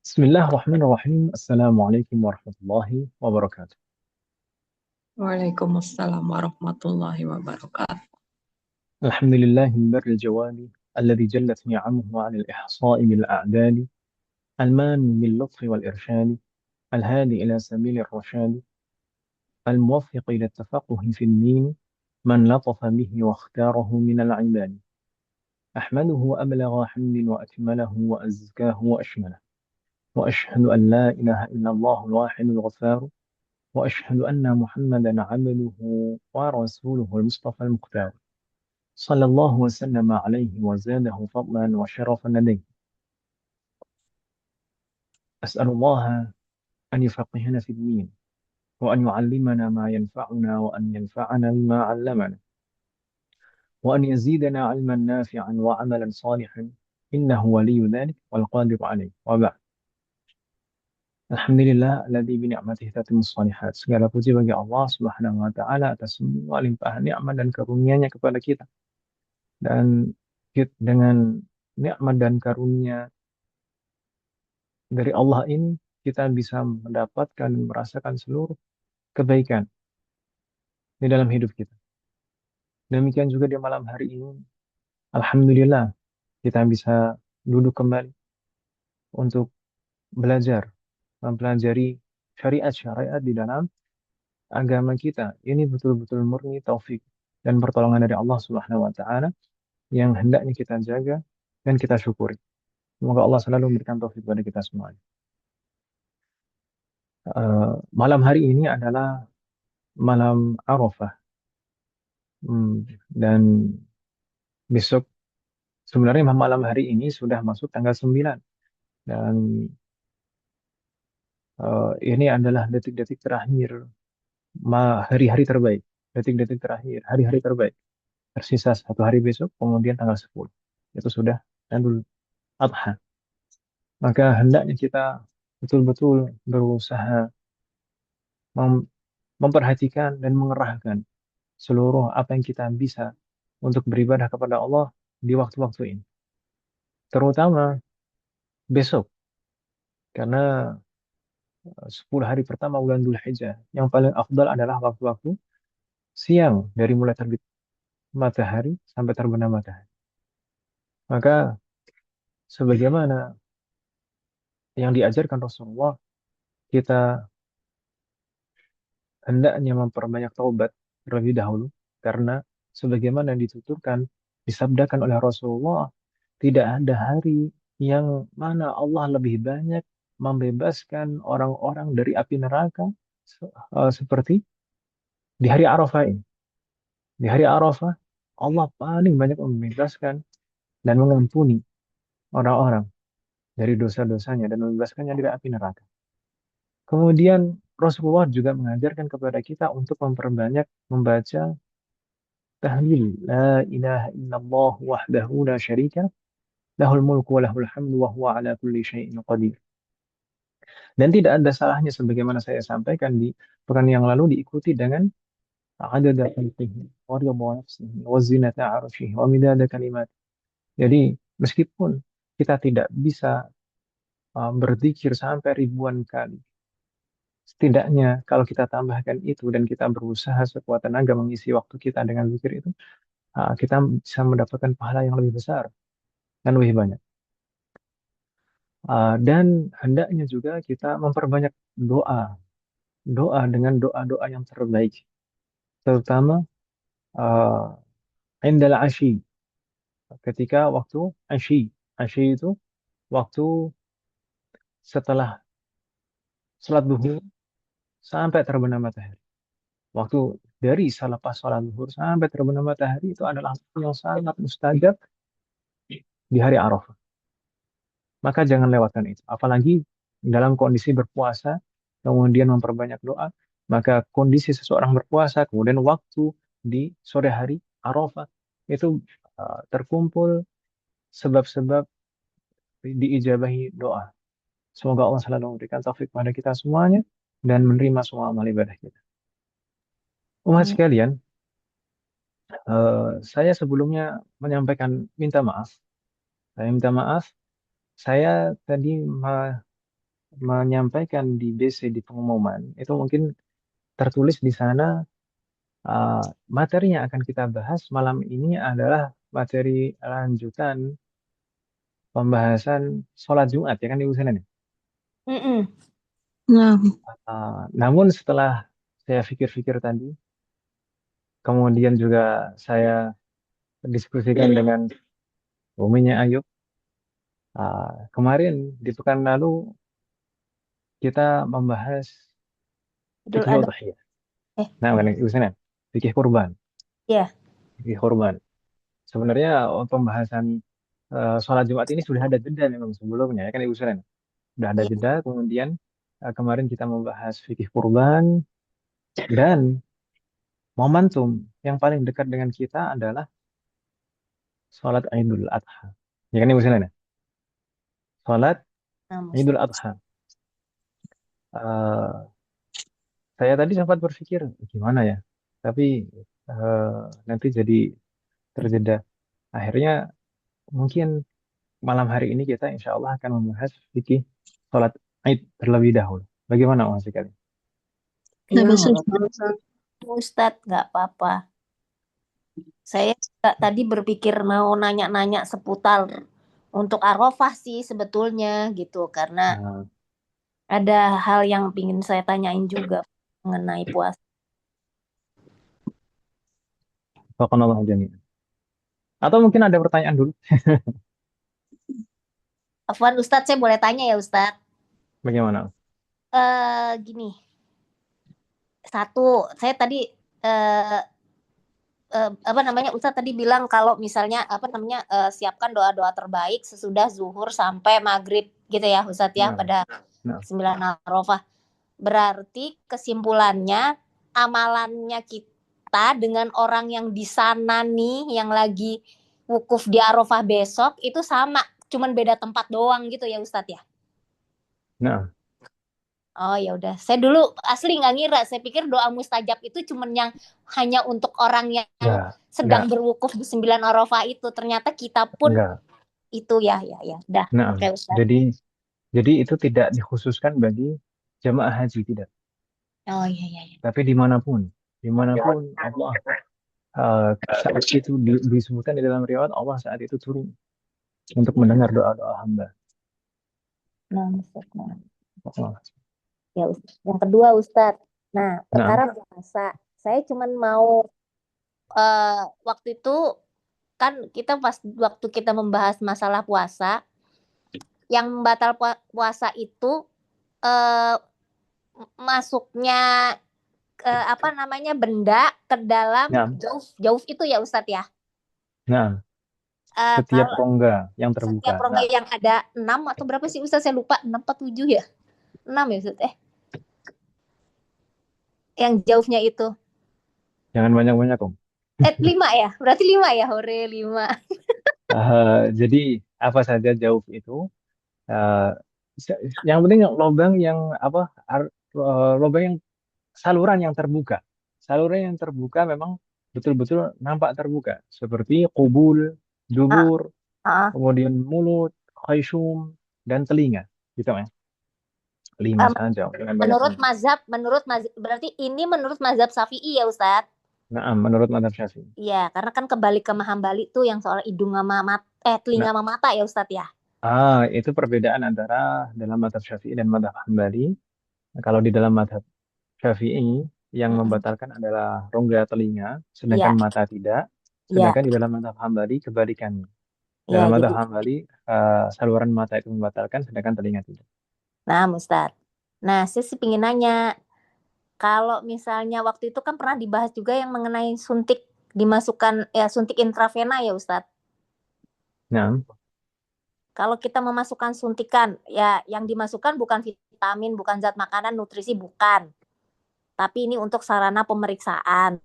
بسم الله الرحمن الرحيم. السلام عليكم ورحمة الله وبركاته. Waalaikumsalam warahmatullahi wabarakatuh. الحمد لله البر الجواد الذي جلت نعمه عن الإحصاء بالأعداد، المان باللطف والإرشاد، الهادي إلى سبيل الرشاد، الموفق إلى التفقه في الدين، من لطف به واختاره من العباد. أحمده أبلغ حمد وأكمله وأزكاه وأشمله، وأشهد أن لا إله إلا الله الواحد الغفار، وأشهد أن محمدا عبده ورسوله المصطفى المختار، صلى الله وسلم عليه وزاده فضلا وشرفا لديه. أسأل الله أن يفقهنا في الدين، وأن يعلمنا ما ينفعنا، وأن ينفعنا بما علمنا، وأن يزيدنا علما نافعا وعملا صالحا، إنه ولي ذلك والقادر عليه. وبعد. Alhamdulillah alladzi bi ni'matihi tatimmus shalihat. Segala puji bagi Allah Subhanahu wa taala atas semua limpahan nikmat dan karunia-Nya kepada kita. Dan dengan nikmat dan karunia dari Allah ini kita bisa mendapatkan dan merasakan seluruh kebaikan di dalam hidup kita. Demikian juga di malam hari ini, alhamdulillah kita bisa duduk kembali untuk belajar, mempelajari syariat-syariat di dalam agama kita. Ini betul-betul murni taufik dan pertolongan dari Allah Subhanahu wa taala yang hendaknya kita jaga dan kita syukuri. Semoga Allah selalu memberikan taufik kepada kita semua. Malam hari ini adalah malam Arafah. Dan besok sebenarnya malam hari ini sudah masuk tanggal 9, dan ini adalah detik-detik terakhir, hari-hari terbaik, detik-detik terakhir, hari-hari terbaik. Tersisa satu hari besok, kemudian tanggal 10 itu sudah Idul Adha. Maka hendaknya kita betul-betul berusaha memperhatikan dan mengerahkan seluruh apa yang kita bisa untuk beribadah kepada Allah di waktu-waktu ini. Terutama besok, karena 10 hari pertama bulan Dzulhijjah yang paling afdal adalah waktu-waktu siang, dari mulai terbit matahari sampai terbenam matahari. Maka sebagaimana yang diajarkan Rasulullah, kita hendaknya memperbanyak taubat terlebih dahulu, karena sebagaimana dituturkan, disabdakan oleh Rasulullah, tidak ada hari yang mana Allah lebih banyak membebaskan orang-orang dari api neraka seperti di hari Arafah ini. Di hari Arafah, Allah paling banyak membebaskan dan mengampuni orang-orang dari dosa-dosanya dan membebaskannya dari api neraka. Kemudian Rasulullah juga mengajarkan kepada kita untuk memperbanyak membaca tahlil la ilaha illallah wahdahu la syarika lahul mulku wa lahul hamdu wa huwa ala kulli syai'in qadir. Dan tidak ada salahnya sebagaimana saya sampaikan di pekan yang lalu diikuti dengan adada khalqihi wa ridha nafsihi wa zinata 'arsyihi wa midada kalimat. Jadi meskipun kita tidak bisa berzikir sampai ribuan kali, setidaknya kalau kita tambahkan itu dan kita berusaha sekuat tenaga mengisi waktu kita dengan zikir itu, kita bisa mendapatkan pahala yang lebih besar dan lebih banyak. Dan hendaknya juga kita memperbanyak doa, doa dengan doa-doa yang terbaik, terutama uh, indal ashi, ketika waktu ashi. Ashi itu waktu setelah salat duhur sampai terbenam matahari. Waktu dari selepas sholat zuhur sampai terbenam matahari itu adalah waktu yang sangat mustajab di hari Arafah. Maka jangan lewatkan itu. Apalagi dalam kondisi berpuasa, kemudian memperbanyak doa, maka kondisi seseorang berpuasa, kemudian waktu di sore hari Arafah, itu terkumpul sebab-sebab diijabahi doa. Semoga Allah selalu memberikan taufik kepada kita semuanya dan menerima semua amal ibadah kita. Umat sekalian, saya sebelumnya menyampaikan minta maaf. Saya minta maaf. Saya tadi menyampaikan di BC di pengumuman, itu mungkin tertulis di sana uh, materi yang akan kita bahas malam ini adalah materi lanjutan pembahasan sholat Jumat, ya kan Ibu Senen? Mm-mm. Nah, Namun setelah saya pikir-pikir tadi, kemudian juga saya diskusikan dengan Uminya Ayub, kemarin di pekan lalu kita membahas Idul fikih Adha. udhiyah. Nah, bukan Ibu Senen, fikih kurban, Ya. fikih kurban. Sebenarnya pembahasan sholat Jumat ini sudah ada jeda memang sebelumnya, ya kan Ibu Senen? Sudah ada Iya. jeda, kemudian kemarin kita membahas fikih kurban, dan momentum yang paling dekat dengan kita adalah sholat Idul Adha. Ya kan Ibu Senen? Sholat Nah, Idul Ustaz. Adha. Eh, saya tadi sempat berpikir gimana ya, tapi nanti jadi terjeda. Akhirnya mungkin malam hari ini kita insya Allah akan membahas fikih sholat Id terlebih dahulu. Bagaimana Mas sekali? nggak Ya, bisa. Ustadz, nggak apa-apa. Saya juga tadi berpikir mau nanya-nanya seputar untuk Arafah sih sebetulnya gitu, karena Nah, ada hal yang ingin saya tanyain juga mengenai puasa. Barakallahu jami'an. Atau mungkin ada pertanyaan dulu. Afwan Ustadz, saya boleh tanya ya Ustadz? Bagaimana? Gini, satu, saya tadi eh, apa namanya Ustadz tadi bilang kalau misalnya apa namanya siapkan doa-doa terbaik sesudah zuhur sampai maghrib gitu ya Ustadz ya Nah, pada nah, 9 Arafah. Berarti kesimpulannya amalannya kita dengan orang yang di sana nih yang lagi wukuf di Arafah besok itu sama, cuman beda tempat doang gitu ya Ustadz ya. nah, Oh ya udah, saya dulu asli nggak ngira, saya pikir doa mustajab itu cuman yang hanya untuk orang yang enggak, sedang enggak, berwukuf di 9 Arafah itu. Ternyata kita pun enggak. itu ya. Dah, Nah, oke Ustaz. jadi itu tidak dikhususkan bagi jamaah haji, tidak. Oh iya. Tapi dimanapun Allah saat itu disebutkan di dalam riwayat Allah saat itu turun untuk mendengar doa-doa hamba. Nah, Ustaz. Nah. Allah. Ya Ustaz. Yang kedua Ustaz. Nah, Nah, perkara puasa. Saya cuman mau waktu itu kan kita pas waktu kita membahas masalah puasa, yang batal puasa itu eh, masuknya apa namanya benda ke dalam nah, jauh itu ya Ustadz ya. nah, setiap Kalau rongga yang setiap terbuka. rongga yang ada 6 atau berapa sih Ustadz, saya lupa, 6 atau 7 ya, 6 ya Ustadz yang jauhnya itu Jangan banyak-banyak, Om. 5 ya, berarti 5 ya, hore 5. Jadi apa saja jauh itu, eh, yang penting lubang yang apa, lubang yang saluran yang terbuka. Saluran yang terbuka memang betul-betul nampak terbuka, seperti kubul, Ah, dubur, ah. kemudian mulut, khaysum, dan telinga. Gitu ya. 5 saja, jangan Menurut banyak-banyak. mazhab berarti ini menurut mazhab Syafi'i ya Ustadz. Nah, menurut mazhab Syafi'i. Iya, karena kan kebalik ke Mahambali tuh yang soal hidung sama telinga Nah, sama mata ya Ustadz ya. itu perbedaan antara dalam mazhab Syafi'i dan mazhab Hambali. Kalau di dalam mazhab Syafi'i yang Mm-mm. membatalkan adalah rongga telinga, sedangkan Iya, mata tidak. iya, Sedangkan di dalam mazhab Hambali kebalikannya. iya Dalam jadi. mazhab Hambali saluran mata itu membatalkan, sedangkan telinga tidak. Nah, Ustadz. Nah, saya sih pengen nanya, kalau misalnya waktu itu kan pernah dibahas juga yang mengenai suntik dimasukkan ya suntik intravena ya Ustadz. Nah, Kalau kita memasukkan suntikan, ya yang dimasukkan bukan vitamin, bukan zat makanan, nutrisi bukan. Tapi ini untuk sarana pemeriksaan.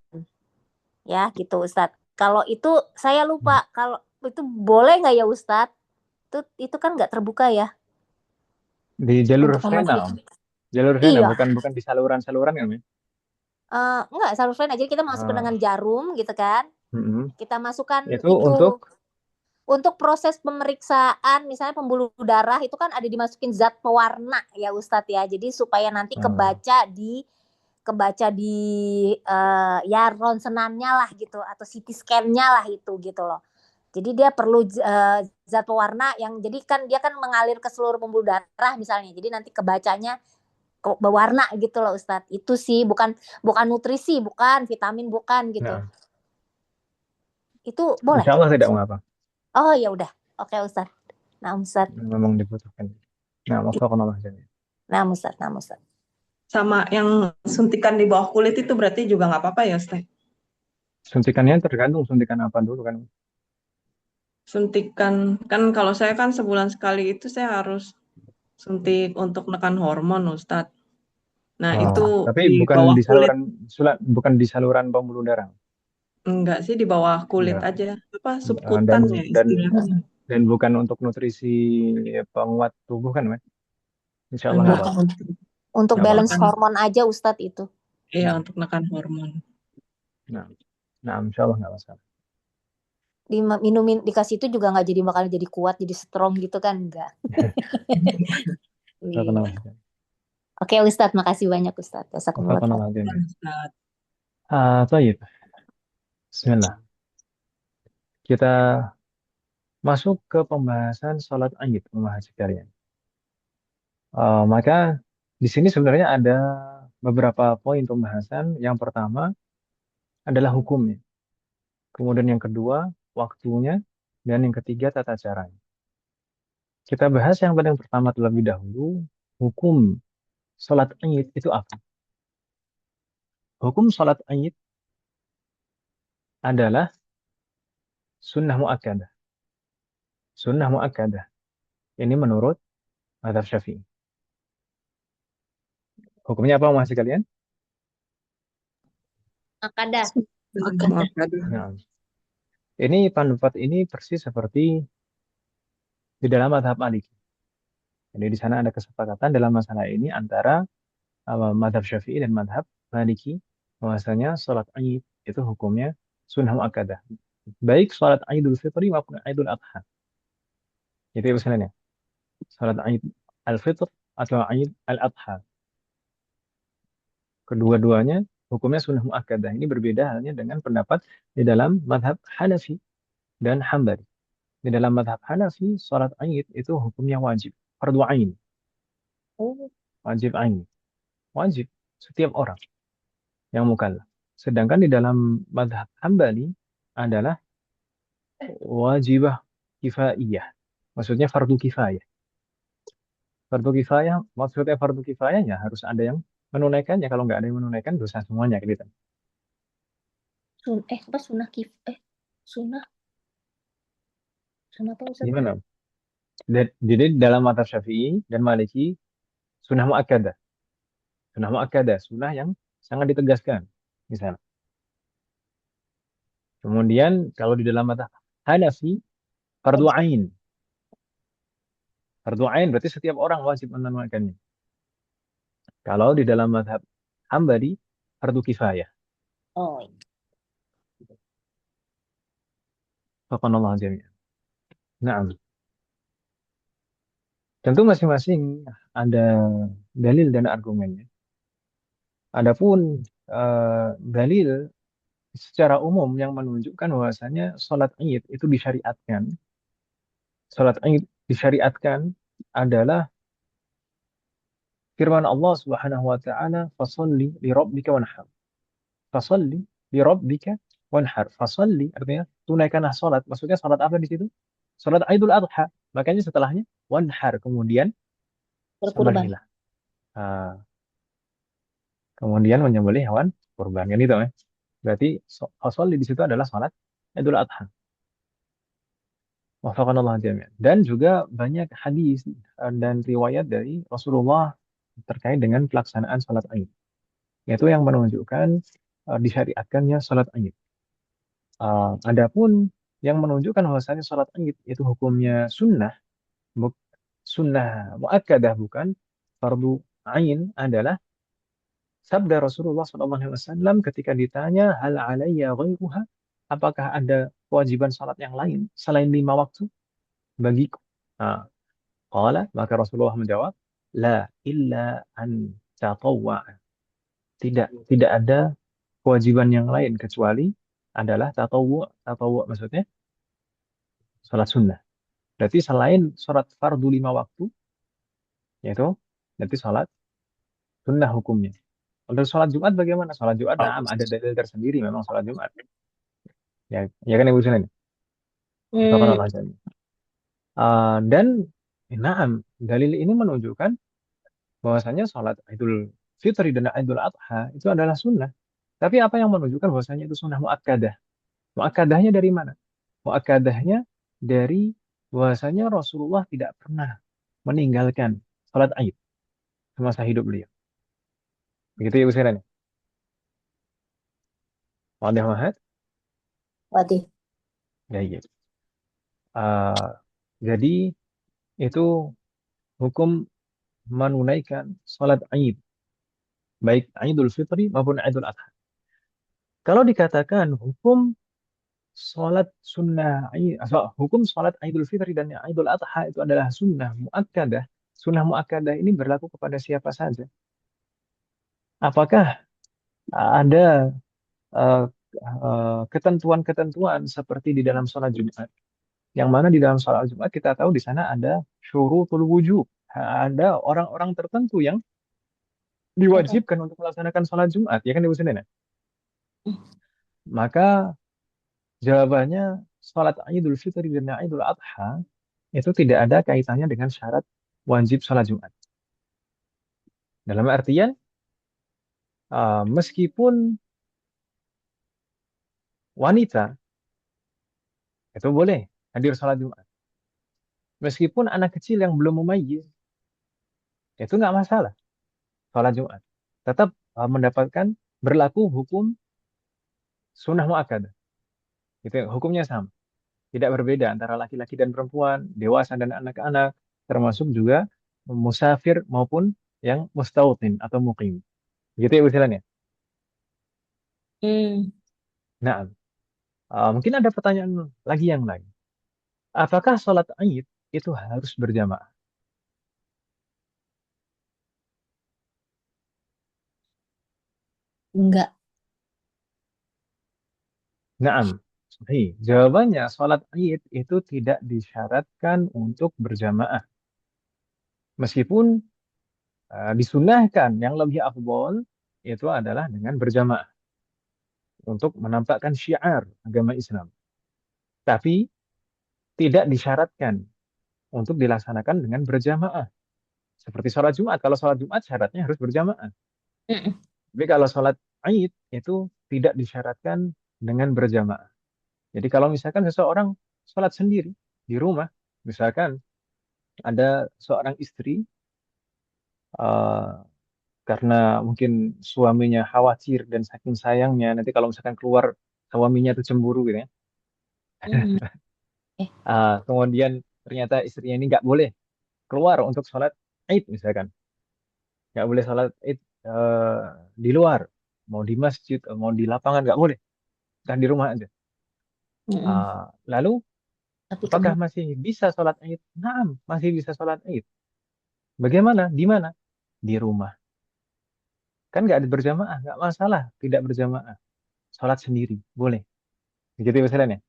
Ya, gitu Ustadz. Kalau itu saya lupa, kalau itu boleh nggak ya Ustadz? Itu kan nggak terbuka ya di jalur untuk vena, memastikan. Om. Jalur vena, Iya, bukan di saluran-saluran kan, Om? enggak salurven aja kita masukkan Ah, dengan jarum gitu kan. mm-mm. Kita masukkan Itu itu untuk Untuk proses pemeriksaan, misalnya pembuluh darah itu kan ada dimasukin zat pewarna ya Ustadz ya. Jadi supaya nanti kebaca di ya ronsenannya lah gitu atau CT scan-nya lah itu gitu loh. Jadi dia perlu zat pewarna yang jadi kan dia kan mengalir ke seluruh pembuluh darah misalnya. Jadi nanti kebacanya berwarna gitu loh Ustadz. Itu sih bukan nutrisi, bukan vitamin, bukan gitu. Nah, Itu boleh. insya Allah tidak mengapa. Oh ya udah. Oke Ustadz. Nah Ustadz. Memang dibutuhkan. Nah, wafaqanallah jami'an. Nah Ustadz. Nah Ustadz. Sama yang suntikan di bawah kulit itu berarti juga nggak apa-apa ya, Ustaz? Suntikannya tergantung suntikan apa dulu kan. Suntikan, kan kalau saya kan sebulan sekali itu saya harus suntik untuk menekan hormon, Ustadz. Nah, itu Tapi di bukan bawah di kulit, saluran pembuluh darah. enggak sih, di bawah kulit Enggak. aja. Apa, Dan subkutan ya dan istilahnya. dan bukan untuk nutrisi penguat tubuh kan, Mas? Insya Allah nggak Enggak, apa-apa. Untuk Nggak apa-apa. balance menekan, hormon aja Ustadz itu. iya untuk menekan hormon. Nah, nah, insya Allah nggak masalah. Minumin dikasih itu juga nggak bakal jadi kuat, jadi strong gitu kan, enggak. Wafaqanallah. Oke Ustadz, makasih banyak Ustadz. Wafaqanallah jami'an. Ustadz. Tayyib. Bismillah. Kita masuk ke pembahasan sholat Id, pembahasan sekalian. Maka di sini sebenarnya ada beberapa poin pembahasan. Yang pertama adalah hukumnya. Kemudian yang kedua, waktunya. Dan yang ketiga, tata caranya. Kita bahas yang paling pertama terlebih dahulu, hukum sholat Id itu apa? Hukum sholat Id adalah sunnah mu'akkadah. Sunnah mu'akkadah. Ini menurut mazhab Syafi'i. Hukumnya apa masih kalian? Akadah. Nah, ini pendapat ini persis seperti di dalam mazhab Maliki. Jadi di sana ada kesepakatan dalam masalah ini antara mazhab Syafi'i dan mazhab Maliki bahwasanya sholat Id itu hukumnya sunnah muakkadah. Baik sholat Idul Fitri maupun Idul Adha. Itu ya misalnya. Sholat Id Al-Fitr atau Id Al-Adha. Kedua-duanya hukumnya sunnah muakkadah. Ini berbeda halnya dengan pendapat di dalam mazhab Hanafi dan Hambali. Di dalam mazhab Hanafi, sholat Id itu hukumnya wajib. Fardu ain. Wajib ain. Wajib setiap orang yang mukallaf. Sedangkan di dalam mazhab Hambali adalah wajibah kifaiyah. Maksudnya fardu kifayah. Fardu kifayah, maksudnya fardu kifayahnya harus ada yang menunaikannya. Kalau nggak ada yang menunaikan, dosa semuanya. Gitu. Apa sunnah sunnah apa Ustaz? Gimana? Jadi dalam mazhab Syafi'i dan Maliki, sunnah muakkadah. Sunnah muakkadah, sunnah yang sangat ditegaskan. Misalnya. Kemudian kalau di dalam mazhab Hanafi, fardu ain. Fardu ain berarti setiap orang wajib menunaikannya. Kalau di dalam mazhab Hambali, fardu kifayah. Oh. Faqanallahu jami'an. Nah, tentu masing-masing ada dalil dan argumennya. Adapun dalil secara umum yang menunjukkan bahwasanya sholat Id itu disyariatkan. Sholat Id disyariatkan adalah firman Allah Subhanahu wa taala, "Fasholli li rabbika wanhar." Fasholli li rabbika wanhar. Fasholli artinya tunaikanlah sholat. Maksudnya sholat apa di situ? Sholat Idul Adha. Makanya setelahnya wanhar, kemudian Berkurban. sembelihlah. Kemudian menyembelih hewan kurban kan itu, berarti fasholli di situ adalah sholat Idul Adha. Wafaqanallah jami'an. Dan juga banyak hadis dan riwayat dari Rasulullah terkait dengan pelaksanaan sholat Id. Yaitu yang menunjukkan disyariatkannya sholat Id. Adapun yang menunjukkan bahwasanya sholat Id itu hukumnya sunnah, sunnah muakkadah bukan fardu ain adalah sabda Rasulullah SAW ketika ditanya hal alayya ghairuha apakah ada kewajiban salat yang lain selain 5 waktu bagiku? Nah, qala, maka Rasulullah menjawab, la illa an tatawwa. Tidak ada kewajiban yang lain kecuali adalah tatawwu. Tatawwu maksudnya salat sunnah. Berarti selain salat fardu 5 waktu, yaitu nanti salat sunnah hukumnya. Untuk sholat Jumat bagaimana? Sholat Jumat, nah, ada dalil tersendiri memang sholat Jumat. Ya, ya kan Ibu Sunan? Katakan Hmm. Allah Jalla. Dan naam, dalil ini menunjukkan bahwasanya sholat Idul Fitri dan Idul Adha itu adalah sunnah. Tapi apa yang menunjukkan bahwasanya itu sunnah muakkadah? Muakkadahnya dari mana? Muakkadahnya dari bahwasanya Rasulullah tidak pernah meninggalkan sholat Id semasa hidup beliau. Begitu ya Ibu Sunan? Wadah Mahat? Waduh. Ya, iya. Uh, jadi itu hukum menunaikan sholat Id, baik Idul Fitri maupun Idul Adha. Kalau dikatakan hukum sholat sunnah, hukum sholat Idul Fitri dan Idul Adha itu adalah sunnah muakkadah ini berlaku kepada siapa saja. Apakah ada eh, ketentuan-ketentuan seperti di dalam sholat Jumat? Yang mana di dalam sholat Jumat kita tahu di sana ada syurutul wujub. Ada orang-orang tertentu yang diwajibkan untuk melaksanakan sholat Jumat, ya kan Ibu Senin ya? Maka jawabannya sholat Idul Fitri dan Idul Adha itu tidak ada kaitannya dengan syarat wajib sholat Jumat. Dalam artian meskipun wanita itu boleh hadir sholat Jumat, meskipun anak kecil yang belum mumayyiz itu nggak masalah sholat Jumat, tetap mendapatkan berlaku hukum sunnah muakkadah. Itu hukumnya sama. Tidak berbeda antara laki-laki dan perempuan, dewasa dan anak-anak, termasuk juga musafir maupun yang mustautin atau muqim. Gitu ya usilannya. Hmm. Nah, mungkin ada pertanyaan lagi yang lain. Apakah sholat Id itu harus berjamaah? Enggak. Naam, sahih. Jawabannya sholat Id itu tidak disyaratkan untuk berjamaah. Meskipun disunahkan yang lebih afdol itu adalah dengan berjamaah untuk menampakkan syiar agama Islam. Tapi tidak disyaratkan untuk dilaksanakan dengan berjamaah. Seperti sholat Jumat. Kalau sholat Jumat syaratnya harus berjamaah. Mm-mm. Tapi kalau sholat Id itu tidak disyaratkan dengan berjamaah. Jadi kalau misalkan seseorang sholat sendiri di rumah, misalkan ada seorang istri eh, karena mungkin suaminya khawatir dan saking sayangnya nanti kalau misalkan keluar suaminya itu cemburu gitu ya. Mm. Kemudian ternyata istrinya ini nggak boleh keluar untuk sholat Id misalkan, nggak boleh sholat Id di luar, mau di masjid, mau di lapangan nggak boleh, kan di rumah aja. Mm-mm. Lalu Tapi apakah masih bisa sholat Id? Nah, masih bisa sholat Id. Bagaimana? Di mana? Di rumah. Kan nggak ada berjamaah, nggak masalah tidak berjamaah. Sholat sendiri, boleh. Begitu ya masalahnya.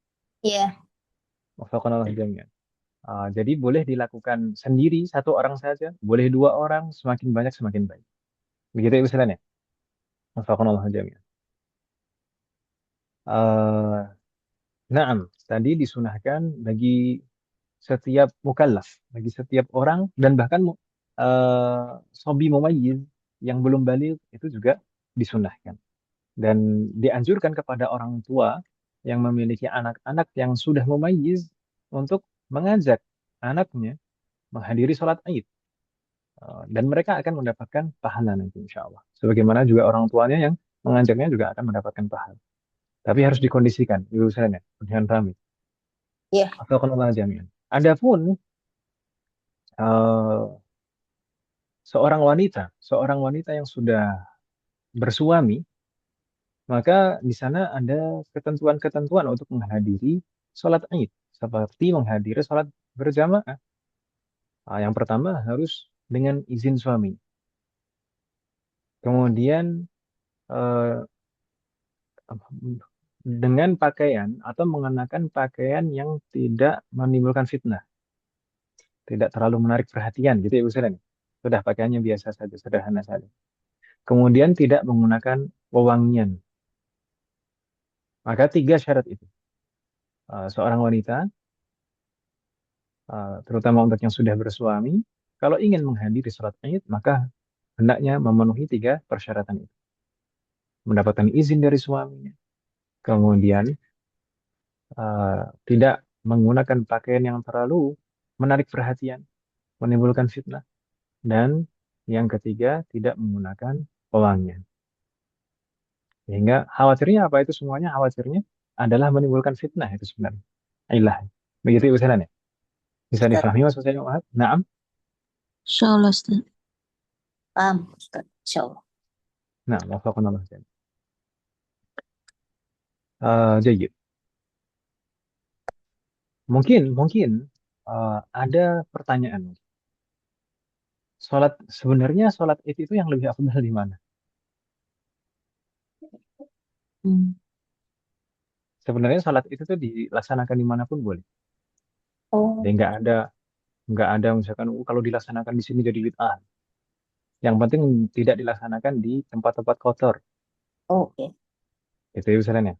Iya. Wafaqanallah jami'an. Jadi boleh dilakukan sendiri satu orang saja, boleh dua orang, semakin banyak semakin baik. Begitu ya masalahnya. Wafaqanallah jami'an. Uh, Naam, tadi disunahkan bagi setiap mukallaf, bagi setiap orang dan bahkan sobi mumayyiz yang belum baligh itu juga disunahkan. Dan dianjurkan kepada orang tua yang memiliki anak-anak yang sudah mumayyiz untuk mengajak anaknya menghadiri sholat Id. Dan mereka akan mendapatkan pahala nanti insya Allah. Sebagaimana juga orang tuanya yang mengajaknya juga akan mendapatkan pahala. Tapi harus dikondisikan, Ibu Sena, dengan pahami. Iya. Atau kalau jaminan. Adapun eh, seorang wanita yang sudah bersuami, maka di sana ada ketentuan-ketentuan untuk menghadiri sholat Id, seperti menghadiri sholat berjamaah. Yang pertama harus dengan izin suami. Kemudian eh, dengan pakaian atau mengenakan pakaian yang tidak menimbulkan fitnah, tidak terlalu menarik perhatian gitu ya Ustaz. Sudah pakaiannya biasa saja, sederhana saja. Kemudian tidak menggunakan wewangian. Maka tiga syarat itu. Seorang wanita, terutama untuk yang sudah bersuami, kalau ingin menghadiri sholat Id, maka hendaknya memenuhi tiga persyaratan itu. Mendapatkan izin dari suaminya, kemudian tidak menggunakan pakaian yang terlalu menarik perhatian, menimbulkan fitnah, dan yang ketiga tidak menggunakan pewangian. Sehingga khawatirnya apa itu semuanya? Khawatirnya adalah menimbulkan fitnah itu sebenarnya. Ilah. Begitu Ustaz ya? Bisa Ustaz. difahami maksud saya, Muhammad? Naam. Insyaallah Ustaz. Paham, Ustaz. Insyaallah. Nah, wafaqanallah. Jayyid. Mungkin ada pertanyaan. Sebenarnya sholat id itu yang lebih afdal di mana? Sebenarnya sholat itu tuh dilaksanakan dimanapun boleh. Oh, Jadi nggak ada misalkan kalau dilaksanakan di sini jadi bid'ah. Yang penting tidak dilaksanakan di tempat-tempat kotor. oke. Itu ya misalnya.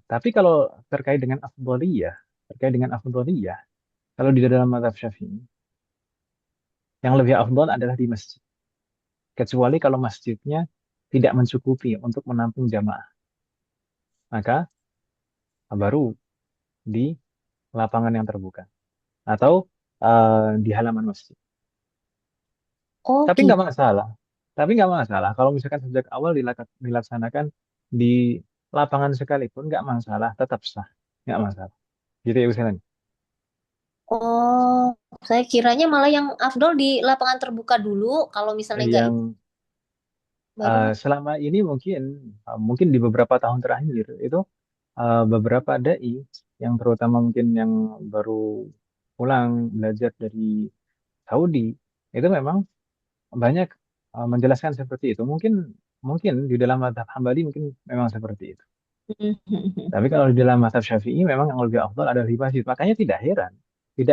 Tapi kalau terkait dengan afdholiyah, kalau di dalam mazhab Syafi'i, yang lebih afdol adalah di masjid. Kecuali kalau masjidnya tidak mencukupi untuk menampung jamaah, maka baru di lapangan yang terbuka atau di halaman masjid. Oh, Tapi gitu. nggak masalah. Tapi nggak masalah kalau misalkan sejak awal dilaksanakan di lapangan sekalipun nggak masalah, tetap sah, nggak masalah. Gitu ya misalnya. Oh, saya kiranya malah yang afdol di lapangan terbuka dulu. Kalau misalnya nggak itu, Yang baru selama ini mungkin di beberapa tahun terakhir itu beberapa dai yang terutama mungkin yang baru pulang belajar dari Saudi itu memang banyak menjelaskan seperti itu. Mungkin mungkin di dalam mazhab Hambali mungkin memang seperti itu. Tapi kalau di dalam mazhab Syafi'i memang yang lebih afdal adalah di masjid. Makanya tidak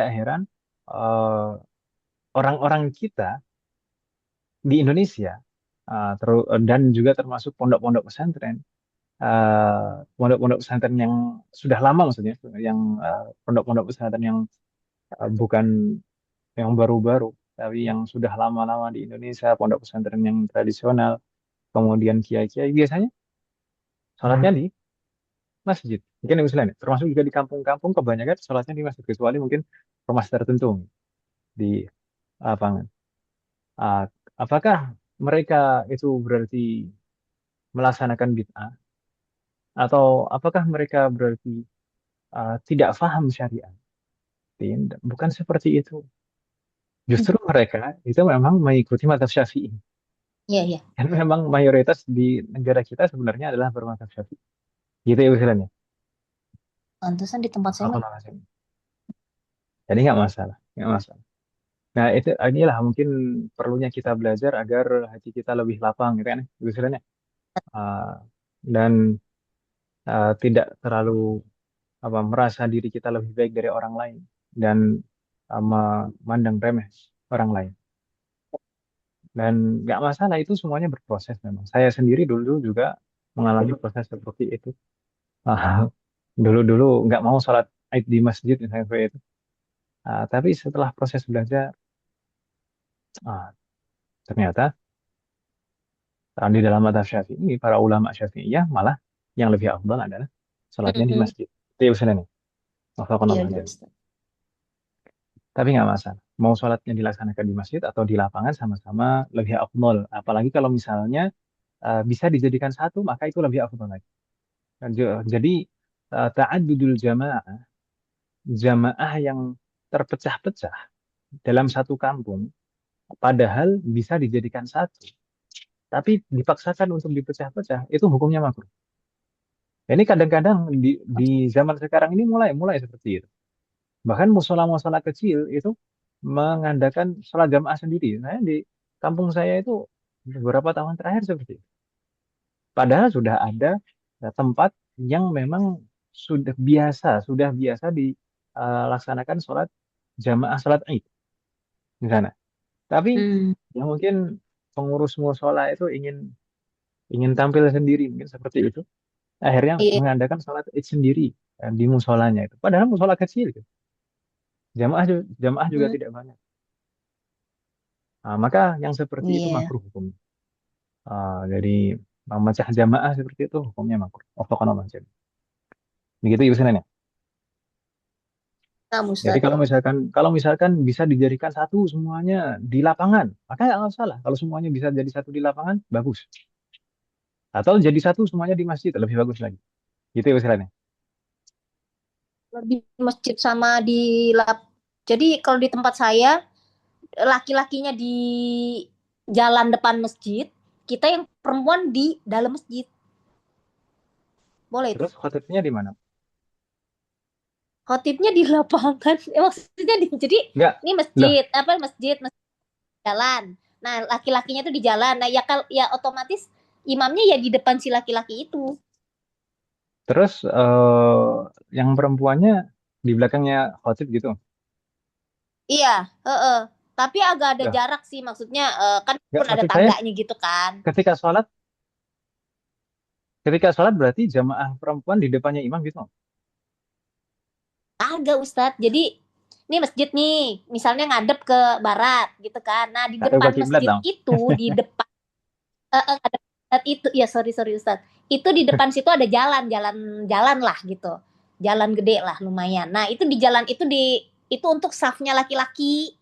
heran eh, orang-orang kita di Indonesia dan juga termasuk pondok-pondok pesantren yang sudah lama maksudnya, yang pondok-pondok pesantren yang bukan yang baru-baru, tapi yang sudah lama-lama di Indonesia, pondok pesantren yang tradisional, kemudian kiai-kiai biasanya sholatnya di masjid. Mungkin yang misalnya, termasuk juga di kampung-kampung kebanyakan sholatnya di masjid, kecuali mungkin rumah tertentu di lapangan. Ah, apakah mereka itu berarti melaksanakan bid'ah? Atau apakah mereka berarti tidak paham syariat? Bukan seperti itu. Justru mereka itu memang mengikuti mazhab Syafi'i. Iya, iya. Dan memang mayoritas di negara kita sebenarnya adalah bermazhab Syafi'i. Gitu ya istilahnya. Pantesan di tempat saya mah. Jadi nggak masalah, nggak masalah. Nah inilah mungkin perlunya kita belajar agar hati kita lebih lapang, gitu kan? Istilahnya. Uh, dan tidak terlalu merasa diri kita lebih baik dari orang lain dan memandang remeh orang lain. Dan nggak masalah itu semuanya berproses memang. Saya sendiri dulu juga mengalami proses seperti itu. Ah, dulu-dulu nggak mau sholat Id di masjid misalnya seperti itu. Tapi setelah proses belajar, ah, ternyata di dalam mazhab Syafi'i, para ulama Syafi'iyah malah yang lebih afdal adalah sholatnya di masjid. Itu ya Ustaz nih. Iya, Wafaqanallah iya, jami'an. Ustaz. Tapi nggak masalah. Mau sholatnya dilaksanakan di masjid atau di lapangan sama-sama lebih afdal. Apalagi kalau misalnya bisa dijadikan satu, maka itu lebih afdal lagi. Jadi ta'addudul jamaah yang terpecah-pecah dalam satu kampung, padahal bisa dijadikan satu. tapi dipaksakan untuk dipecah-pecah, itu hukumnya makruh. Ini kadang-kadang di zaman sekarang ini mulai mulai seperti itu. Bahkan musola-musola kecil itu mengadakan sholat jamaah sendiri. Nah, di kampung saya itu beberapa tahun terakhir seperti itu. Padahal sudah ada tempat yang memang sudah biasa dilaksanakan sholat jamaah sholat Id di sana. Tapi Hmm. ya mungkin pengurus musola itu ingin ingin tampil sendiri mungkin seperti itu. Akhirnya Iya. mengadakan sholat Id sendiri di musolanya itu. Padahal musola kecil gitu. Jamaah juga Hmm, tidak banyak. Nah, maka yang seperti itu iya. makruh hukumnya. Jadi memecah jamaah seperti itu hukumnya makruh. Wafaqana Allah jami'an. Begitu Ibu Sinan ya. Nah, Jadi Ustadz. kalau misalkan bisa dijadikan satu semuanya di lapangan, maka nggak masalah. Kalau semuanya bisa jadi satu di lapangan, bagus. Atau jadi satu semuanya di masjid, lebih bagus lagi. Gitu Ibu Sinan ya. Di masjid sama di lap. Jadi kalau di tempat saya, laki-lakinya di jalan depan masjid, kita yang perempuan di dalam masjid. Boleh itu. Terus khotibnya di mana? Khotibnya di lapangan. Maksudnya jadi Enggak. ini Loh, masjid jalan. Nah, laki-lakinya tuh di jalan. Nah, ya ya otomatis imamnya ya di depan si laki-laki itu. terus yang perempuannya di belakangnya khotib gitu. Iya, heeh. Tapi agak ada Loh, jarak sih, maksudnya kan enggak pun ada maksud saya tangganya gitu kan. ketika sholat ketika sholat berarti jamaah perempuan di depannya imam gitu. Agak Ustadz. Jadi ini masjid nih, misalnya ngadep ke barat gitu kan. Nah, di Kado ke depan kiblat masjid dong. itu, di depan ngadep itu, ya sorry Ustadz. Itu di depan situ ada jalan lah gitu. Jalan gede lah lumayan. Nah, itu di jalan itu untuk safnya laki-laki.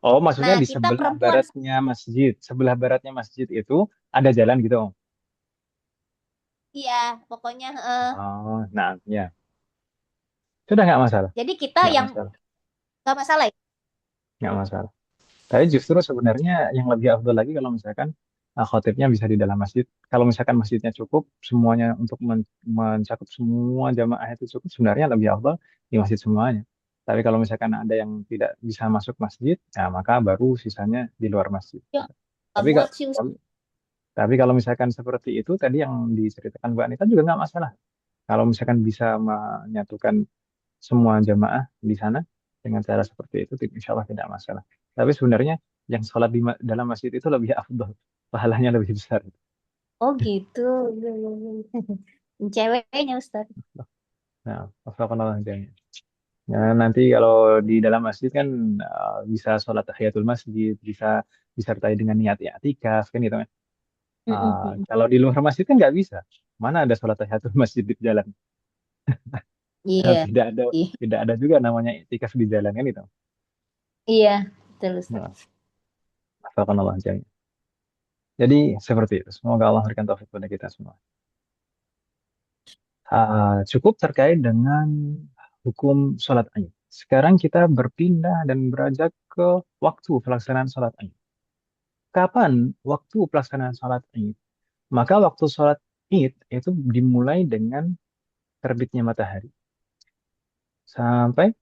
Oh, maksudnya Nah, di kita sebelah perempuan. baratnya masjid. Sebelah baratnya masjid itu ada jalan gitu. Iya, pokoknya Oh, nah, ya. Sudah nggak masalah. jadi kita Nggak yang masalah. nggak masalah ya. Nggak masalah. Tapi justru sebenarnya yang lebih afdal lagi kalau misalkan khotibnya bisa di dalam masjid. Kalau misalkan masjidnya cukup, semuanya untuk mencakup semua jamaah itu cukup, sebenarnya lebih afdal di masjid semuanya. Tapi kalau misalkan ada yang tidak bisa masuk masjid, ya maka baru sisanya di luar masjid. Ya, nggak Tapi muat sih Ustaz. tapi kalau misalkan seperti itu tadi yang diceritakan Bu Anita juga nggak masalah. Kalau misalkan bisa menyatukan semua jamaah di sana dengan cara seperti itu, insya Allah tidak masalah. Tapi sebenarnya yang sholat di dalam masjid itu lebih afdal, pahalanya lebih besar. Oh gitu. Ceweknya Ustaz. Nah, wafaqanallah jami'an. Nah, nanti kalau di dalam masjid kan bisa sholat tahiyatul masjid, bisa disertai dengan niat i'tikaf kan gitu kan. Kalau di luar masjid kan nggak bisa. Mana ada sholat tahiyatul masjid di jalan? Iya. Tidak ada Ih, tidak ada juga namanya i'tikaf di jalan kan itu. iya, betul Ustaz. Nah, wafaqanallah jami'an. Jadi seperti itu. Semoga Allah memberikan taufik pada kita semua. Cukup terkait dengan hukum sholat Id. Sekarang kita berpindah dan beranjak ke waktu pelaksanaan sholat Id. Kapan waktu pelaksanaan sholat Id? Maka waktu sholat Id itu dimulai dengan terbitnya matahari sampai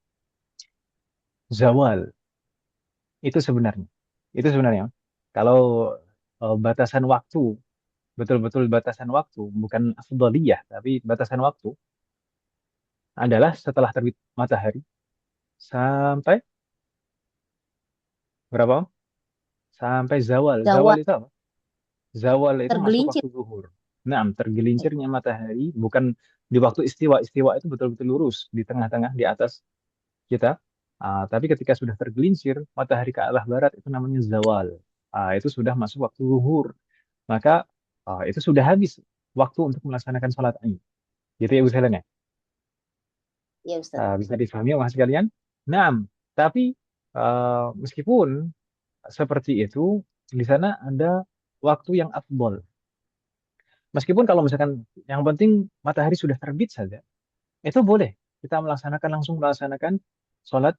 zawal. Itu sebenarnya. Itu sebenarnya. Kalau batasan waktu, betul-betul batasan waktu, bukan afdaliyah, tapi batasan waktu adalah setelah terbit matahari sampai berapa? Sampai zawal. Zawal Jawa itu apa? Zawal itu masuk tergelincir. waktu zuhur. Nah, tergelincirnya matahari bukan di waktu istiwa. Istiwa itu betul-betul lurus di tengah-tengah di atas kita. Tapi ketika sudah tergelincir matahari ke arah barat itu namanya zawal. Itu sudah masuk waktu zuhur. Maka itu sudah habis waktu untuk melaksanakan sholat Id. Gitu ya Bu Selen ya. Ya Ustaz. Bisa difahami ya Mas sekalian? Nah, tapi meskipun seperti itu, di sana ada waktu yang afdol. Meskipun kalau misalkan yang penting matahari sudah terbit saja, itu boleh kita langsung melaksanakan sholat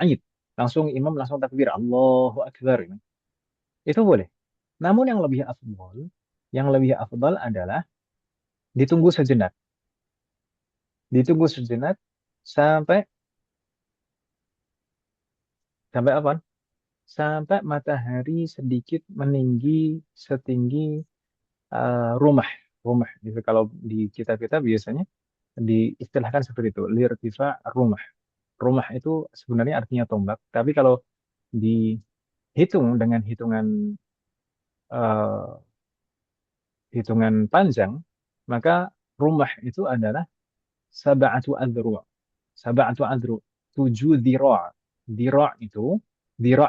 Id. Langsung imam langsung takbir Allahu Akbar. Itu boleh. Namun yang lebih afdal adalah ditunggu sejenak. Ditunggu sejenak sampai sampai apa? Sampai matahari sedikit meninggi setinggi rumah. Rumah. Gitu. Kalau di kitab-kitab biasanya diistilahkan seperti itu, lirtifa rumah. Rumah itu sebenarnya artinya tombak, tapi kalau dihitung dengan eh, hitungan panjang, maka rumah itu adalah sab'atu adru. Sab'atu adru, 7 dhira'. Dhira'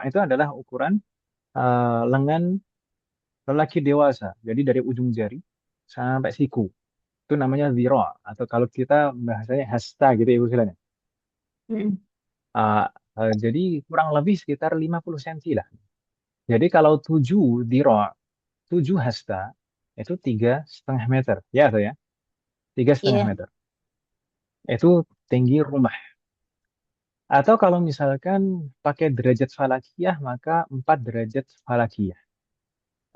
itu adalah ukuran lengan lelaki dewasa. Jadi dari ujung jari sampai siku. Itu namanya dhira', atau kalau kita bahasanya hasta gitu ya istilahnya. Mm-mm. Uh, jadi kurang lebih sekitar 50 cm lah. Jadi kalau 7 dhira', 7 hasta, itu 3,5 meter. Ya, saya 3,5 Iya. meter. Itu tinggi rumah. Atau kalau misalkan pakai derajat falakiyah, maka 4 derajat falakiyah.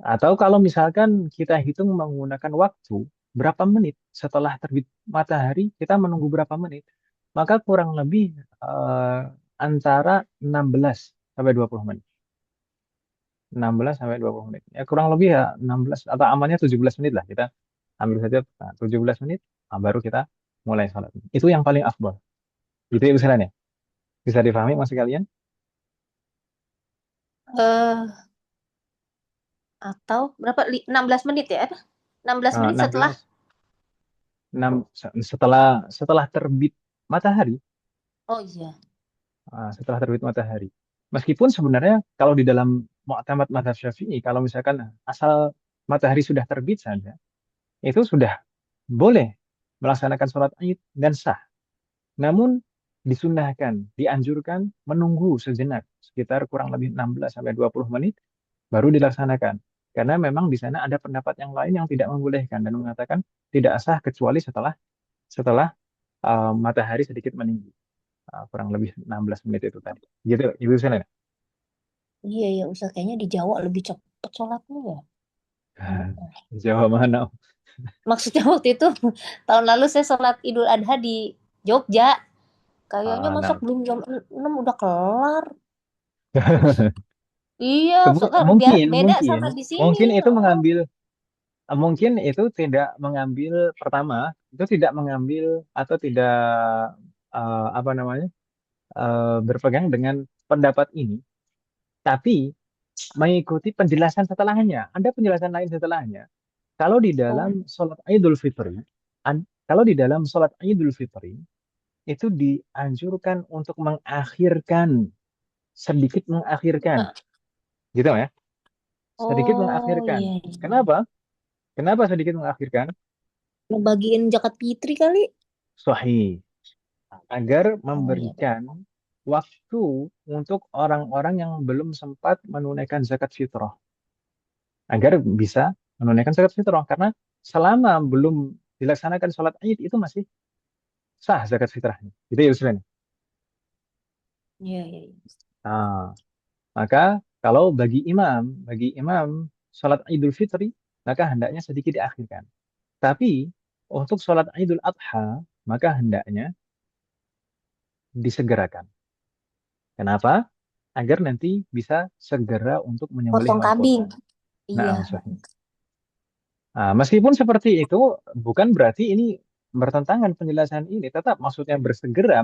Atau kalau misalkan kita hitung menggunakan waktu, berapa menit setelah terbit matahari, kita menunggu berapa menit, maka kurang lebih antara 16 sampai 20 menit. 16 sampai 20 menit. Ya kurang lebih ya 16 atau amannya 17 menit lah. Kita ambil saja 17 menit, baru kita mulai sholat. Itu yang paling afdal. Itu ya misalnya. Bisa dipahami mas kalian? eh atau berapa? 16 menit ya? Apa? 16 menit setelah. 16 setelah terbit matahari, Oh iya. setelah terbit matahari. Meskipun sebenarnya kalau di dalam mu'tamad mazhab Syafi'i, kalau misalkan asal matahari sudah terbit saja, itu sudah boleh melaksanakan sholat Id dan sah. Namun disunahkan, dianjurkan menunggu sejenak, sekitar kurang lebih 16 sampai 20 menit baru dilaksanakan. Karena memang di sana ada pendapat yang lain yang tidak membolehkan dan mengatakan tidak sah kecuali setelah setelah matahari sedikit meninggi. Kurang lebih 16 menit itu tadi. Gitu, Ibu Selena. Iya ya, usah kayaknya di Jawa lebih cepet sholatnya ya. Jawa mana? Maksudnya waktu itu tahun lalu saya sholat Idul Adha di Jogja. Kayaknya masak Nah. belum jam 6 udah kelar. Iya, Mungkin, beda mungkin, sama di sini. mungkin itu Oh, mengambil, mungkin itu tidak mengambil pertama, itu tidak mengambil atau tidak apa namanya berpegang dengan pendapat ini, tapi mengikuti penjelasan setelahnya. Ada penjelasan lain setelahnya. Kalau di oh, dalam sholat Idul Fitri, kalau di dalam sholat Idul Fitri itu dianjurkan untuk mengakhirkan, sedikit mengakhirkan, gitu ya, sedikit oh mengakhirkan. iya. Kenapa? Kenapa sedikit mengakhirkan? Ngebagiin zakat fitri kali. Sahih. Agar Oh iya. memberikan waktu untuk orang-orang yang belum sempat menunaikan zakat fitrah. Agar bisa menunaikan zakat fitrah. Karena selama belum dilaksanakan sholat Id itu masih sah zakat fitrahnya. Gitu ya Ustaz. Iya, iya, iya. Nah, maka kalau bagi imam sholat Idul Fitri, maka hendaknya sedikit diakhirkan. Tapi untuk sholat Idul Adha, maka hendaknya disegerakan. Kenapa? Agar nanti bisa segera untuk menyembelih Potong hewan kambing. kurban. Nah, Iya. sahih. Nah, meskipun seperti itu, bukan berarti ini bertentangan penjelasan ini. Tetap maksudnya bersegera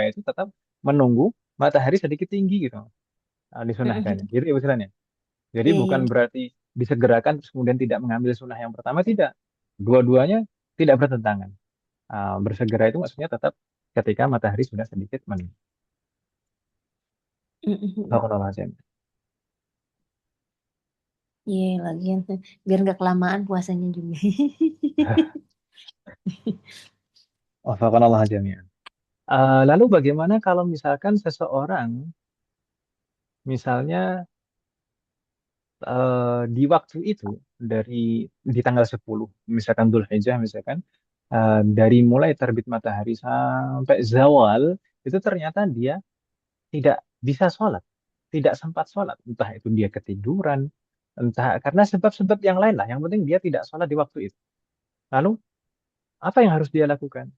itu tetap menunggu matahari sedikit tinggi gitu. Disunahkannya. Gitu ya usulannya. Jadi Iya, bukan iya. berarti disegerakan terus kemudian tidak mengambil sunnah yang pertama, tidak. Dua-duanya tidak bertentangan. Bersegera itu maksudnya tetap ketika matahari sudah sedikit meninggi. Barakallahu fiik. Iya, lagian biar nggak kelamaan puasanya juga. Wafaqanallah jami'an. Lalu bagaimana kalau misalkan seseorang, misalnya di waktu itu, di tanggal 10, misalkan Dzulhijjah, misalkan dari mulai terbit matahari sampai zawal, itu ternyata dia tidak bisa sholat, tidak sempat sholat. Entah itu dia ketiduran, Entah karena sebab-sebab yang lain lah. Yang penting dia tidak sholat di waktu itu. Lalu apa yang harus dia lakukan?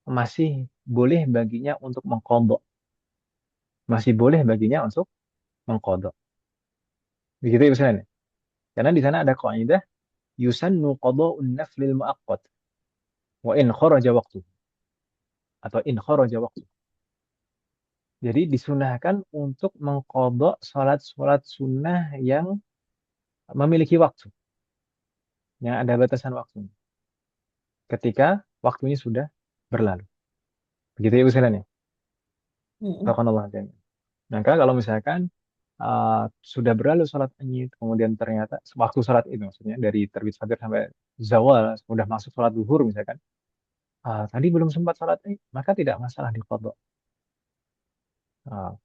Masih boleh baginya untuk mengqadha. Masih boleh baginya untuk mengqadha. Begitu ya misalnya. Karena di sana ada kaidah yusannu qada'un naflil muaqqat wa in kharaja waqtu atau in kharaja waqtu. Jadi disunahkan untuk mengqadha salat-salat sunnah yang memiliki waktu, yang ada batasan waktu. Ketika waktunya sudah berlalu. Begitu ya usulannya. Mm-mm. Subhanallah. Maka kalau misalkan sudah berlalu sholat Id, kemudian ternyata waktu sholat itu maksudnya dari terbit fajar sampai zawal, sudah masuk sholat duhur misalkan, tadi belum sempat sholat Id, maka tidak masalah di qadha.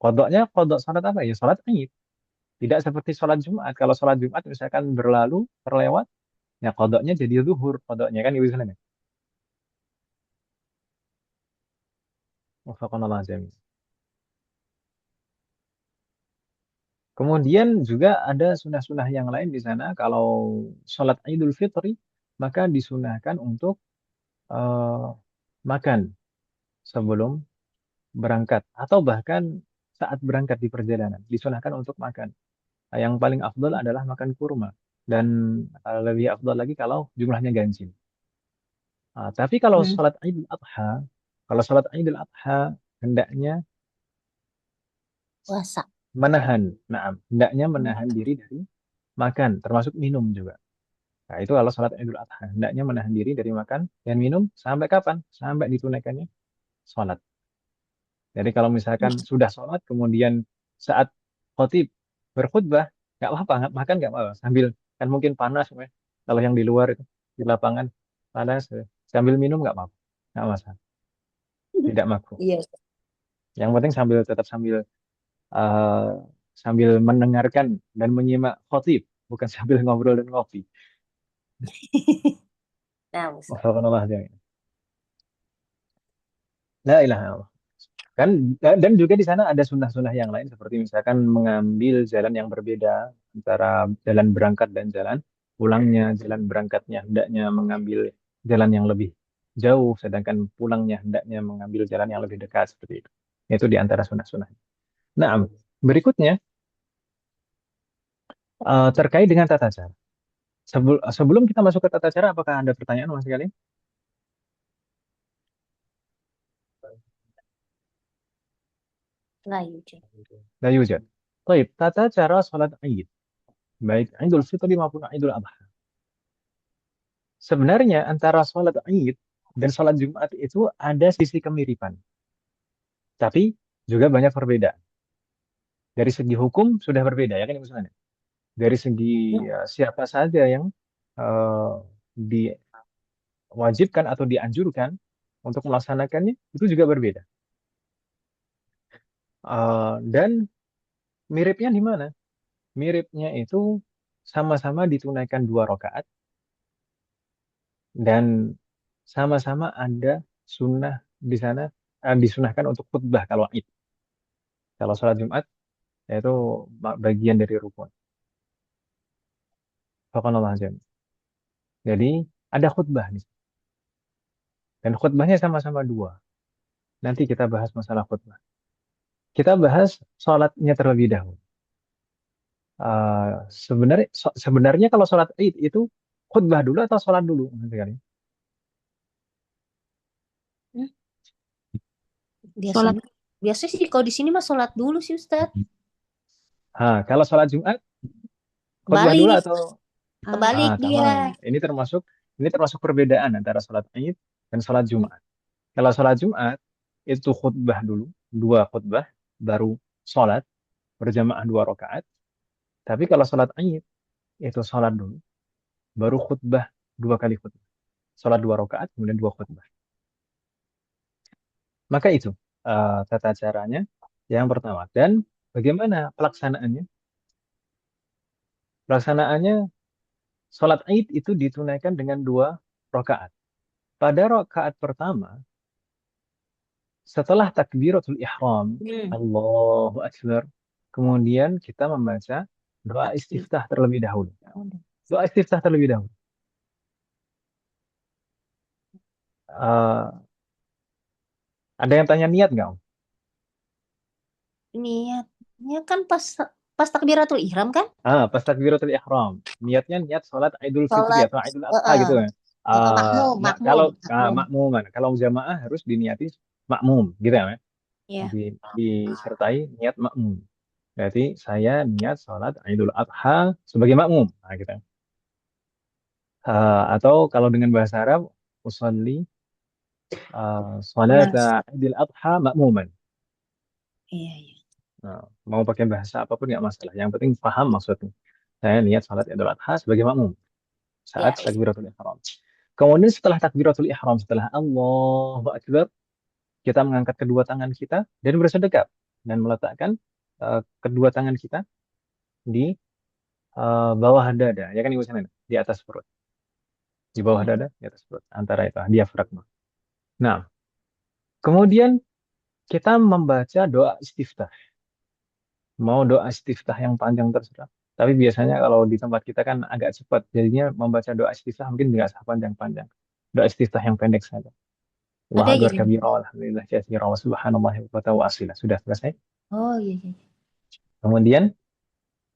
Qadhanya qadha sholat apa? Ya sholat Id. Tidak seperti sholat Jumat. Kalau sholat Jumat misalkan berlalu, terlewat, ya qadhanya jadi duhur, qadhanya kan itu misalnya. Wafaqanallah jami'. Kemudian juga ada sunnah-sunnah yang lain di sana. Kalau sholat Idul Fitri, maka disunahkan untuk eh, makan sebelum berangkat atau bahkan saat berangkat di perjalanan disunahkan untuk makan. Yang paling afdal adalah makan kurma dan lebih afdal lagi kalau jumlahnya ganjil. Tapi kalau Hmm. sholat Idul Adha, kalau sholat Idul Adha hendaknya Puasa. hendaknya menahan diri dari makan, termasuk minum juga. Nah, itu kalau sholat Idul Adha, hendaknya menahan diri dari makan dan minum sampai kapan? Sampai ditunaikannya sholat. Jadi kalau misalkan sudah sholat, kemudian saat khotib berkhutbah, nggak apa-apa, makan nggak apa-apa. Sambil, kan mungkin panas, kalau yang di luar itu, di lapangan, panas, sambil minum nggak apa-apa. Nggak masalah, tidak makruh. Iya. Yang penting tetap eh, sambil mendengarkan dan menyimak khotib, bukan sambil ngobrol dan ngopi. Nah, Ustaz. Wassalamualaikum warahmatullahi wabarakatuh. La ilaha illallah. Kan dan juga di sana ada sunnah-sunnah yang lain seperti misalkan mengambil jalan yang berbeda antara jalan berangkat dan jalan pulangnya. Jalan berangkatnya hendaknya mengambil jalan yang lebih jauh, sedangkan pulangnya hendaknya mengambil jalan yang lebih dekat seperti itu. Itu di antara sunnah-sunnah. Nah, berikutnya terkait dengan tata cara. Sebelum kita masuk ke tata cara, apakah ada pertanyaan mas sekali? Nah, Yujud. La yujad. Baik, tata cara sholat Id, baik Idul Fitri maupun Idul Adha. Sebenarnya antara sholat Id dan sholat Jumat itu ada sisi kemiripan, tapi juga banyak perbedaan. Dari segi hukum sudah berbeda, ya kan Ibu Sunan? Dari segi siapa saja yang eh, diwajibkan atau dianjurkan untuk melaksanakannya itu juga berbeda. Dan miripnya di mana? Miripnya itu sama-sama ditunaikan 2 rakaat dan sama-sama ada sunnah di sana, disunahkan untuk khutbah kalau Id. Kalau sholat Jumat yaitu bagian dari rukun. Subhanallah azim. Jadi ada khutbah nih. Dan khutbahnya sama-sama 2. Nanti kita bahas masalah khutbah. Kita bahas sholatnya terlebih dahulu. Sebenarnya kalau sholat Id itu khutbah dulu atau sholat dulu? Nanti kali. Sholat. Biasanya sih kalau di sini mah sholat dulu sih Ustaz. Kalau sholat Jumat khutbah dulu Balik. atau Kebalik dia. tamam. Ini termasuk perbedaan antara sholat Id dan sholat Jumat. Kalau sholat Jumat itu khutbah dulu, 2 khutbah, baru sholat berjamaah 2 rakaat. Tapi kalau sholat Id itu sholat dulu, baru khutbah 2 kali khutbah. Sholat 2 rakaat, kemudian 2 khutbah. Maka itu tata caranya yang pertama. Dan bagaimana pelaksanaannya? Pelaksanaannya sholat Id itu ditunaikan dengan 2 rakaat. Pada rakaat pertama, setelah takbiratul ihram, Allahu Akbar, kemudian kita membaca Doa istiftah terlebih dahulu. Ya udah. Doa istiftah terlebih dahulu. Eh, ada yang tanya niat nggak, Om? Niatnya kan pas takbiratul ihram kan? Pas takbiratul ihram. Niatnya niat sholat Idul Fitri Sholat atau Idul Adha gitu kan. makmum, Kalau makmum. makmuman, kalau jamaah harus diniati makmum gitu ya. Iya. Disertai niat makmum. Berarti saya niat sholat Idul Adha sebagai makmum. Nah, gitu. Atau kalau dengan bahasa Arab, usolli sholat Mas. Idul Adha makmuman. Iya, iya. Nah, mau pakai bahasa apapun nggak masalah. Yang penting paham maksudnya. Saya niat sholat Idul Adha sebagai makmum saat Iya, iya. takbiratul ihram. Kemudian setelah takbiratul ihram, setelah Allahu Akbar, kita mengangkat kedua tangan kita dan bersedekap dan meletakkan kedua tangan kita di bawah dada, ya kan Ibu Sanan? Di atas perut, di bawah Hmm. dada, di atas perut, antara itu diafragma. Nah, kemudian kita membaca doa istiftah. Mau doa istiftah yang panjang terserah. Tapi biasanya kalau di tempat kita kan agak cepat, jadinya membaca doa istiftah mungkin nggak usah panjang-panjang. Doa istiftah yang pendek saja. Allahu Ada Akbar yang. kabira walhamdulillah katsira wa subhanallah wa asila. Sudah selesai. Oh iya, iya. Kemudian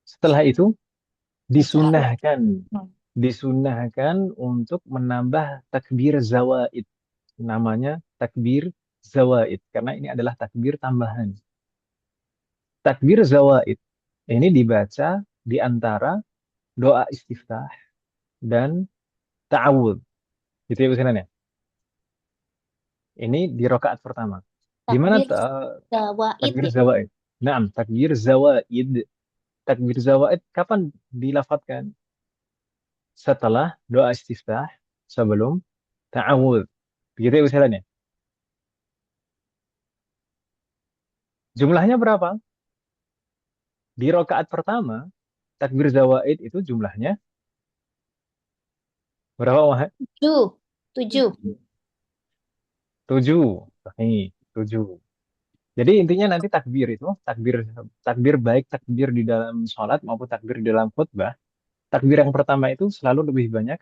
setelah itu Baca. disunnahkan disunnahkan untuk menambah takbir zawaid. Namanya takbir zawaid karena ini adalah takbir tambahan. Takbir zawaid ini dibaca di antara doa istiftah dan ta'awudz. Gitu ya Bu Sinan ya. Ini di rakaat pertama. Di mana Takbir zawaid takbir ya. zawaid? Naam, takbir zawaid. Takbir zawaid kapan dilafadzkan? Setelah doa istiftah, sebelum ta'awudz. Begitu ya Bu Sinan ya. Jumlahnya berapa? Di rakaat pertama, takbir zawaid itu jumlahnya berapa, Wahid? 7. 7. 7. Nih, 7. Jadi intinya nanti takbir itu, takbir takbir baik takbir di dalam sholat maupun takbir di dalam khutbah, takbir yang pertama itu selalu lebih banyak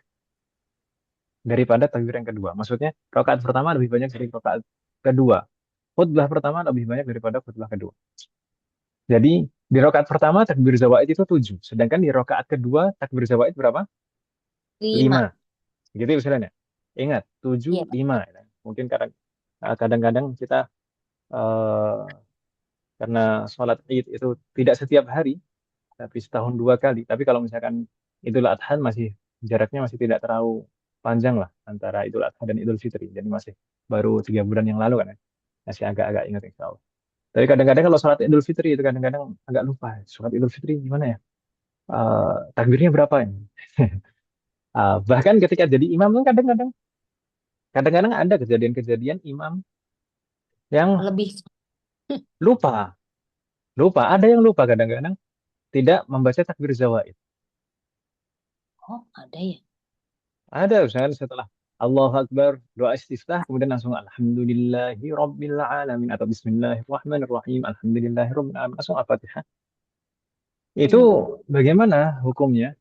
daripada takbir yang kedua. Maksudnya, rakaat pertama lebih banyak dari rakaat kedua. Khutbah pertama lebih banyak daripada khutbah kedua. Jadi, di rakaat pertama takbir zawaid itu 7. Sedangkan di rakaat kedua takbir zawaid berapa? 5. 5. Gitu ya misalnya. Ingat, 7, Iya, Pak. 5. Mungkin kadang-kadang kita eh, karena sholat Id itu tidak setiap hari, tapi setahun 2 kali. Tapi kalau misalkan Idul Adha masih jaraknya masih tidak terlalu panjang lah antara Idul Adha dan Idul Fitri. Jadi masih baru 3 bulan yang lalu kan ya. Masih agak-agak ingat insya Allah. Tapi kadang-kadang kalau sholat Idul Fitri itu kadang-kadang agak lupa. Sholat Idul Fitri gimana ya? Takbirnya berapa ini? Bahkan ketika jadi imam kan kadang-kadang ada kejadian-kejadian imam yang Lebih. lupa. Lupa. Ada yang lupa kadang-kadang tidak membaca takbir zawaid. Oh, ada ya. Ada misalnya setelah Allahu Akbar doa istiftah kemudian langsung Alhamdulillahi Rabbil Alamin atau Bismillahirrahmanirrahim Alhamdulillahi Rabbil Alamin langsung Al-Fatihah. Itu bagaimana hukumnya?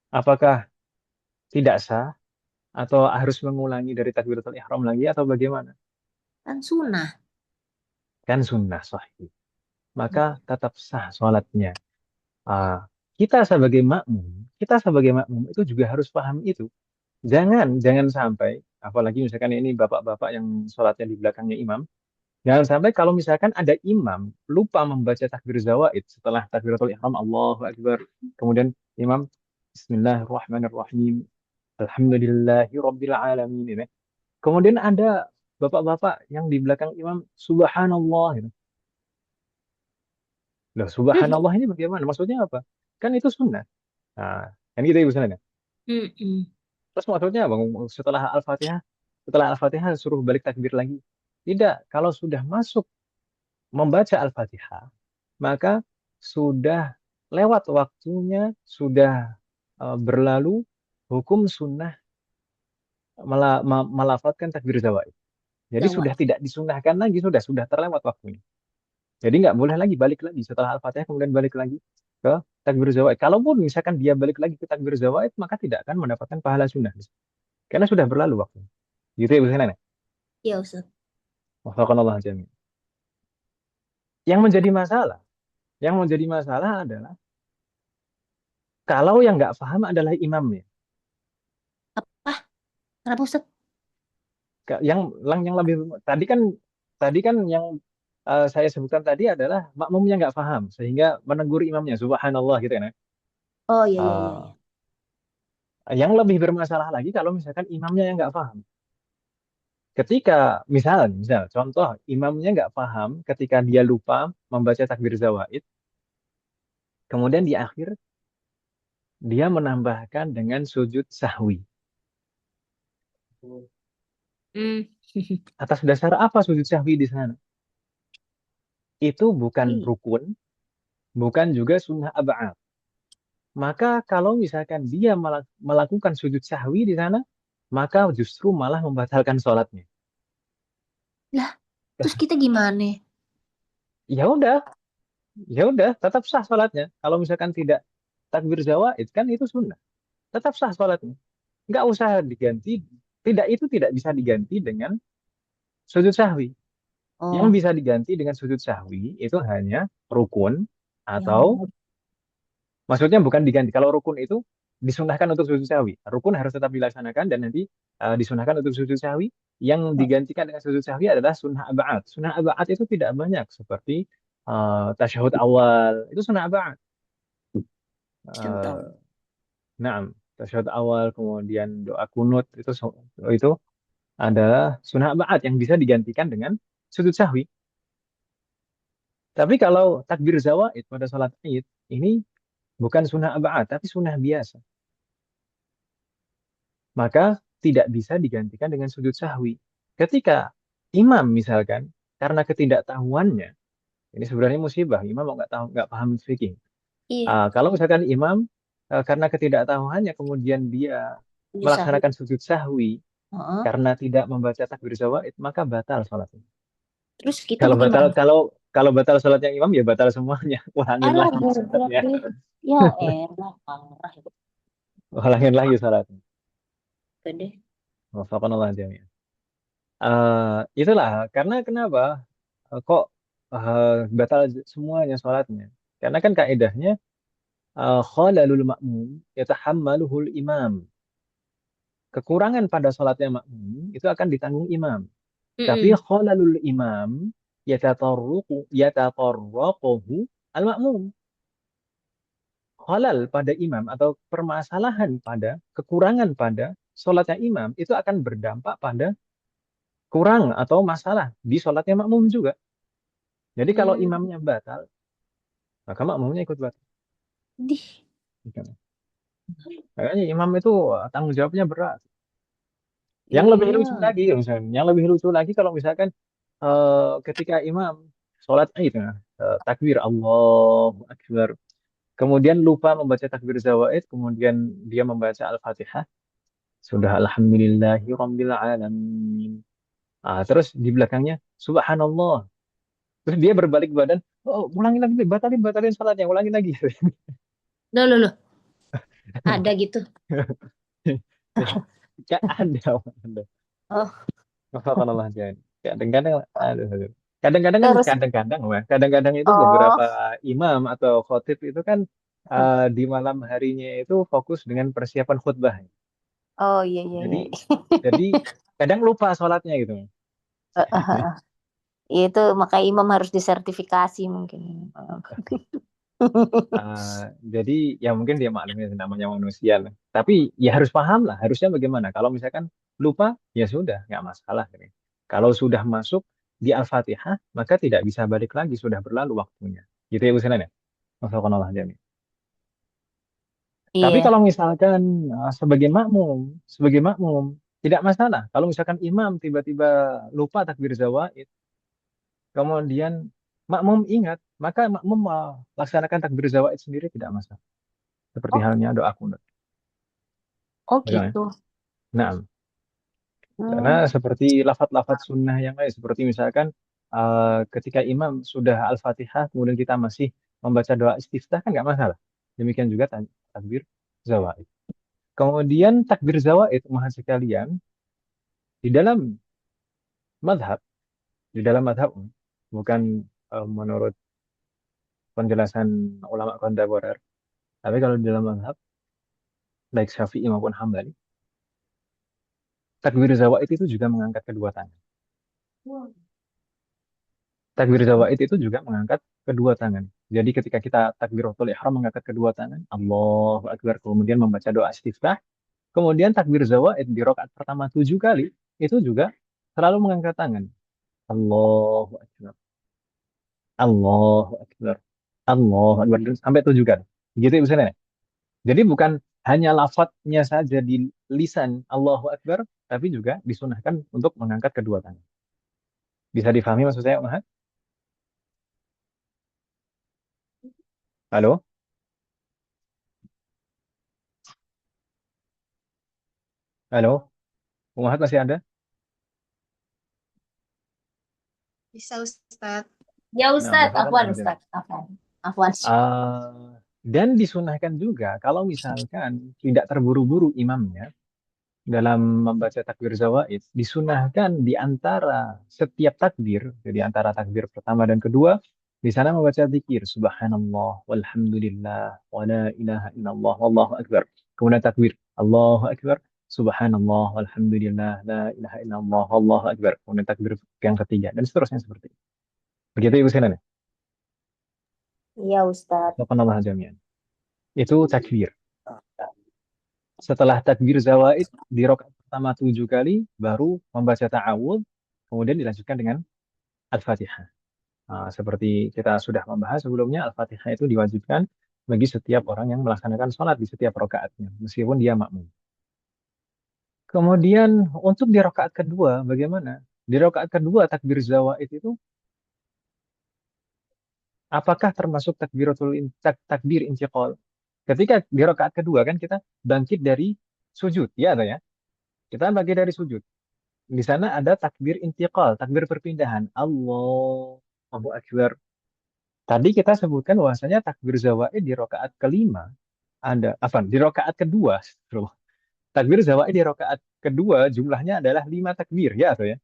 Apakah tidak sah atau harus mengulangi dari takbiratul ihram lagi atau bagaimana? Kan sunnah. Kan sunnah sahih. Maka tetap sah sholatnya. Ah, kita sebagai makmum itu juga harus paham itu. Jangan sampai, apalagi misalkan ini bapak-bapak yang sholatnya di belakangnya imam, jangan sampai kalau misalkan ada imam lupa membaca takbir zawaid setelah takbiratul ihram Allahu Akbar, kemudian imam Bismillahirrahmanirrahim, Alhamdulillahi Rabbil Alamin, ini. Kemudian ada bapak-bapak yang di belakang imam, Subhanallah, gitu. Loh, Subhanallah ini bagaimana? Maksudnya apa? Kan itu sunnah. Nah, kan gitu ibu sunnah. Terus maksudnya Bang, setelah Al-Fatihah suruh balik takbir lagi. Tidak, kalau sudah masuk membaca Al-Fatihah, maka sudah lewat waktunya, sudah berlalu hukum sunnah melafadzkan takbir zawaid. Jadi Zawaid. sudah tidak disunnahkan lagi, sudah terlewat waktunya. Jadi nggak boleh lagi balik lagi setelah Al-Fatihah kemudian balik lagi ke takbir zawaid. Kalaupun misalkan dia balik lagi ke takbir zawaid, maka tidak akan mendapatkan pahala sunnah. Karena sudah berlalu waktu. Gitu ya Bu Sinan ya? Iya Ustaz. Wafaqanallah jami'an. Yang menjadi masalah, yang menjadi masalah adalah kalau yang nggak paham adalah imamnya. Apa? Kenapa Ustaz? Yang lebih tadi kan yang saya sebutkan tadi adalah makmumnya nggak paham sehingga menegur imamnya subhanallah gitu kan ya. Oh iya iya iya iya. Uh, yang lebih bermasalah lagi kalau misalkan imamnya yang nggak paham. Ketika misal contoh imamnya nggak paham ketika dia lupa membaca takbir zawaid, kemudian di akhir dia menambahkan dengan sujud sahwi. Hmm. Atas dasar apa sujud sahwi di sana? Itu bukan Iya. rukun, bukan juga sunnah ab'ad. Maka kalau misalkan dia melakukan sujud sahwi di sana, maka justru malah membatalkan sholatnya. Lah, terus kita gimana? Ya udah, ya udah, tetap sah sholatnya. Kalau misalkan tidak takbir zawaid kan itu sunnah, tetap sah sholatnya. Nggak usah diganti. Tidak itu tidak bisa diganti dengan sujud sahwi. Yang Oh, bisa diganti dengan sujud sahwi itu hanya rukun atau yang maksudnya bukan diganti. Kalau rukun itu disunahkan untuk sujud sahwi. Rukun harus tetap dilaksanakan dan nanti disunahkan untuk sujud sahwi. Yang digantikan dengan sujud sahwi adalah sunnah ab'ad. Sunnah ab'ad itu tidak banyak seperti tasyahud awal. Itu sunnah ab'ad. contoh. Uh, nah, tasyahud awal kemudian doa kunut itu adalah sunnah ab'ad yang bisa digantikan dengan sujud sahwi. Tapi kalau takbir zawaid pada sholat Id ini bukan sunnah ab'ad tapi sunnah biasa. Maka tidak bisa digantikan dengan sujud sahwi. Ketika imam misalkan karena ketidaktahuannya, ini sebenarnya musibah, imam nggak tahu nggak paham fikih. Iya, Kalau misalkan imam karena ketidaktahuannya kemudian dia udah sahur. melaksanakan sujud sahwi Heeh. karena tidak membaca takbir zawaid, maka batal sholatnya. Terus kita Kalau batal bagaimana? kalau kalau batal sholatnya imam ya batal semuanya. Ulangin Alah, lagi goblok sholatnya. deh. Ya elah, parah itu Ulangin lagi sholatnya. deh. Wafaqanallah jami'an. Itulah karena kenapa kok batal semuanya sholatnya? Karena kan kaidahnya khalalul ma'mum yatahammaluhul imam. Kekurangan pada sholatnya makmum itu akan ditanggung imam. Tapi Mm-mm. khalalul imam yatatarraquhu al makmum. Khalal pada imam atau permasalahan pada kekurangan pada sholatnya imam itu akan berdampak pada kurang atau masalah di sholatnya makmum juga. Jadi kalau Hmm. imamnya batal, maka makmumnya ikut batal. Dih. Makanya imam itu tanggung jawabnya berat. Yang lebih Iya. lucu lagi, misalnya, yang lebih lucu lagi kalau misalkan ketika imam sholat Id, takbir Allahu Akbar, kemudian lupa membaca takbir zawaid, kemudian dia membaca Al-Fatihah, sudah Alhamdulillahi Rabbil Alamin. Terus di belakangnya Subhanallah. Terus dia berbalik badan, oh ulangi lagi, batalin batalin sholatnya, ulangi lagi. Loh, loh, loh. Ada gitu. Gak ada. Oh, Maafkanlah jangan. Kadang-kadang, aduh, aduh. Kadang-kadang kan Terus, kadang-kadang, Wah. Kadang-kadang itu oh, beberapa imam atau khotib itu kan di malam harinya itu fokus dengan persiapan khutbah. oh iya iya Jadi, iya. jadi kadang lupa sholatnya gitu. Itu maka imam harus disertifikasi mungkin. Jadi ya mungkin dia maklumnya namanya manusia lah. Tapi ya harus paham lah. Harusnya bagaimana? Kalau misalkan lupa, ya sudah, nggak masalah. Gitu. Kalau sudah masuk di Al-Fatihah, maka tidak bisa balik lagi. Sudah berlalu waktunya. Gitu ya Bu Sinan ya? Maafkanallah jami. Tapi Iya. kalau misalkan sebagai makmum tidak masalah. Kalau misalkan imam tiba-tiba lupa takbir zawaid, kemudian makmum ingat, maka makmum laksanakan takbir zawaid sendiri tidak masalah. Seperti Oh, halnya doa kunut. oh Betul ya? gitu. Nah, karena Hmm. seperti lafaz-lafaz sunnah yang lain, seperti misalkan ketika imam sudah Al-Fatihah, kemudian kita masih membaca doa istiftah kan nggak masalah. Demikian juga takbir zawaid. Kemudian takbir zawaid, mahal sekalian, di dalam madhab, di dalam madhab, bukan menurut penjelasan ulama kontemporer, tapi kalau di dalam madhab, baik Syafi'i maupun Hambali, takbir zawaid itu juga mengangkat kedua tangan. Takbir zawaid itu juga mengangkat kedua tangan. Jadi ketika kita takbiratul ihram mengangkat kedua tangan, Allahu Akbar, kemudian membaca doa istiftah, kemudian takbir zawaid di rakaat pertama 7 kali, itu juga selalu mengangkat tangan. Allahu Akbar, Allahu Akbar, Allahu Akbar, sampai 7 kali. Gitu Ibu Sena. Jadi bukan hanya lafadznya saja di lisan Allahu Akbar, tapi juga disunahkan untuk mengangkat kedua tangan. Bisa difahami maksud saya, Umar? Halo? Halo? Umar masih ada? Bisa Ustadz. Ya Nah, Ustadz, barakallahu afwan fiik. Ustadz, afwan. Afwan. Dan disunahkan juga kalau misalkan tidak terburu-buru imamnya dalam membaca takbir zawaid, disunahkan di antara setiap takbir, jadi antara takbir pertama dan kedua, di sana membaca zikir subhanallah walhamdulillah wa la ilaha illallah wallahu akbar. Kemudian takbir Allahu akbar subhanallah walhamdulillah la ilaha illallah wallahu akbar. Kemudian takbir yang ketiga dan seterusnya seperti itu. Begitu Ibu Sinan. Iya Ustadz. Subhanallah jami'an. Itu takbir. Setelah takbir zawaid di rakaat pertama 7 kali, baru membaca ta'awudz, kemudian dilanjutkan dengan Al-Fatihah. Nah, seperti kita sudah membahas sebelumnya, Al-Fatihah itu diwajibkan bagi setiap orang yang melaksanakan sholat di setiap rakaatnya, meskipun dia makmum. Kemudian untuk di rakaat kedua, bagaimana? Di rakaat kedua takbir zawaid itu apakah termasuk takbir intiqal? Ketika di rakaat kedua kan kita bangkit dari sujud, ya atau ya? Kita bangkit dari sujud. Di sana ada takbir intiqal, takbir perpindahan. Allahu Akbar. Tadi kita sebutkan bahwasanya takbir zawaid di rakaat kelima ada, di rakaat kedua. Takbir zawaid di rakaat kedua jumlahnya adalah 5 takbir, ya atau ya?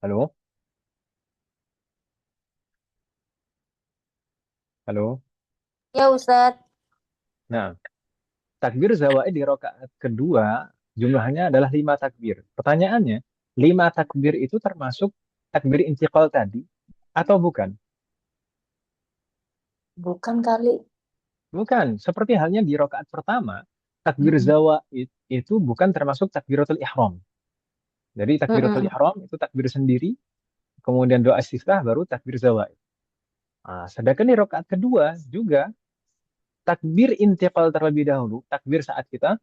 Halo? Halo? Ya Ustadz. Nah, takbir zawaid di rakaat kedua jumlahnya adalah 5 takbir. Pertanyaannya, 5 takbir itu termasuk takbir intiqal tadi atau bukan? Bukan kali. Bukan. Seperti halnya di rakaat pertama, takbir zawaid itu bukan termasuk takbiratul ihram. Jadi takbiratul ihram itu takbir sendiri, kemudian doa istiftah baru takbir zawaid. Nah, sedangkan di rakaat kedua juga takbir intiqal terlebih dahulu, takbir saat kita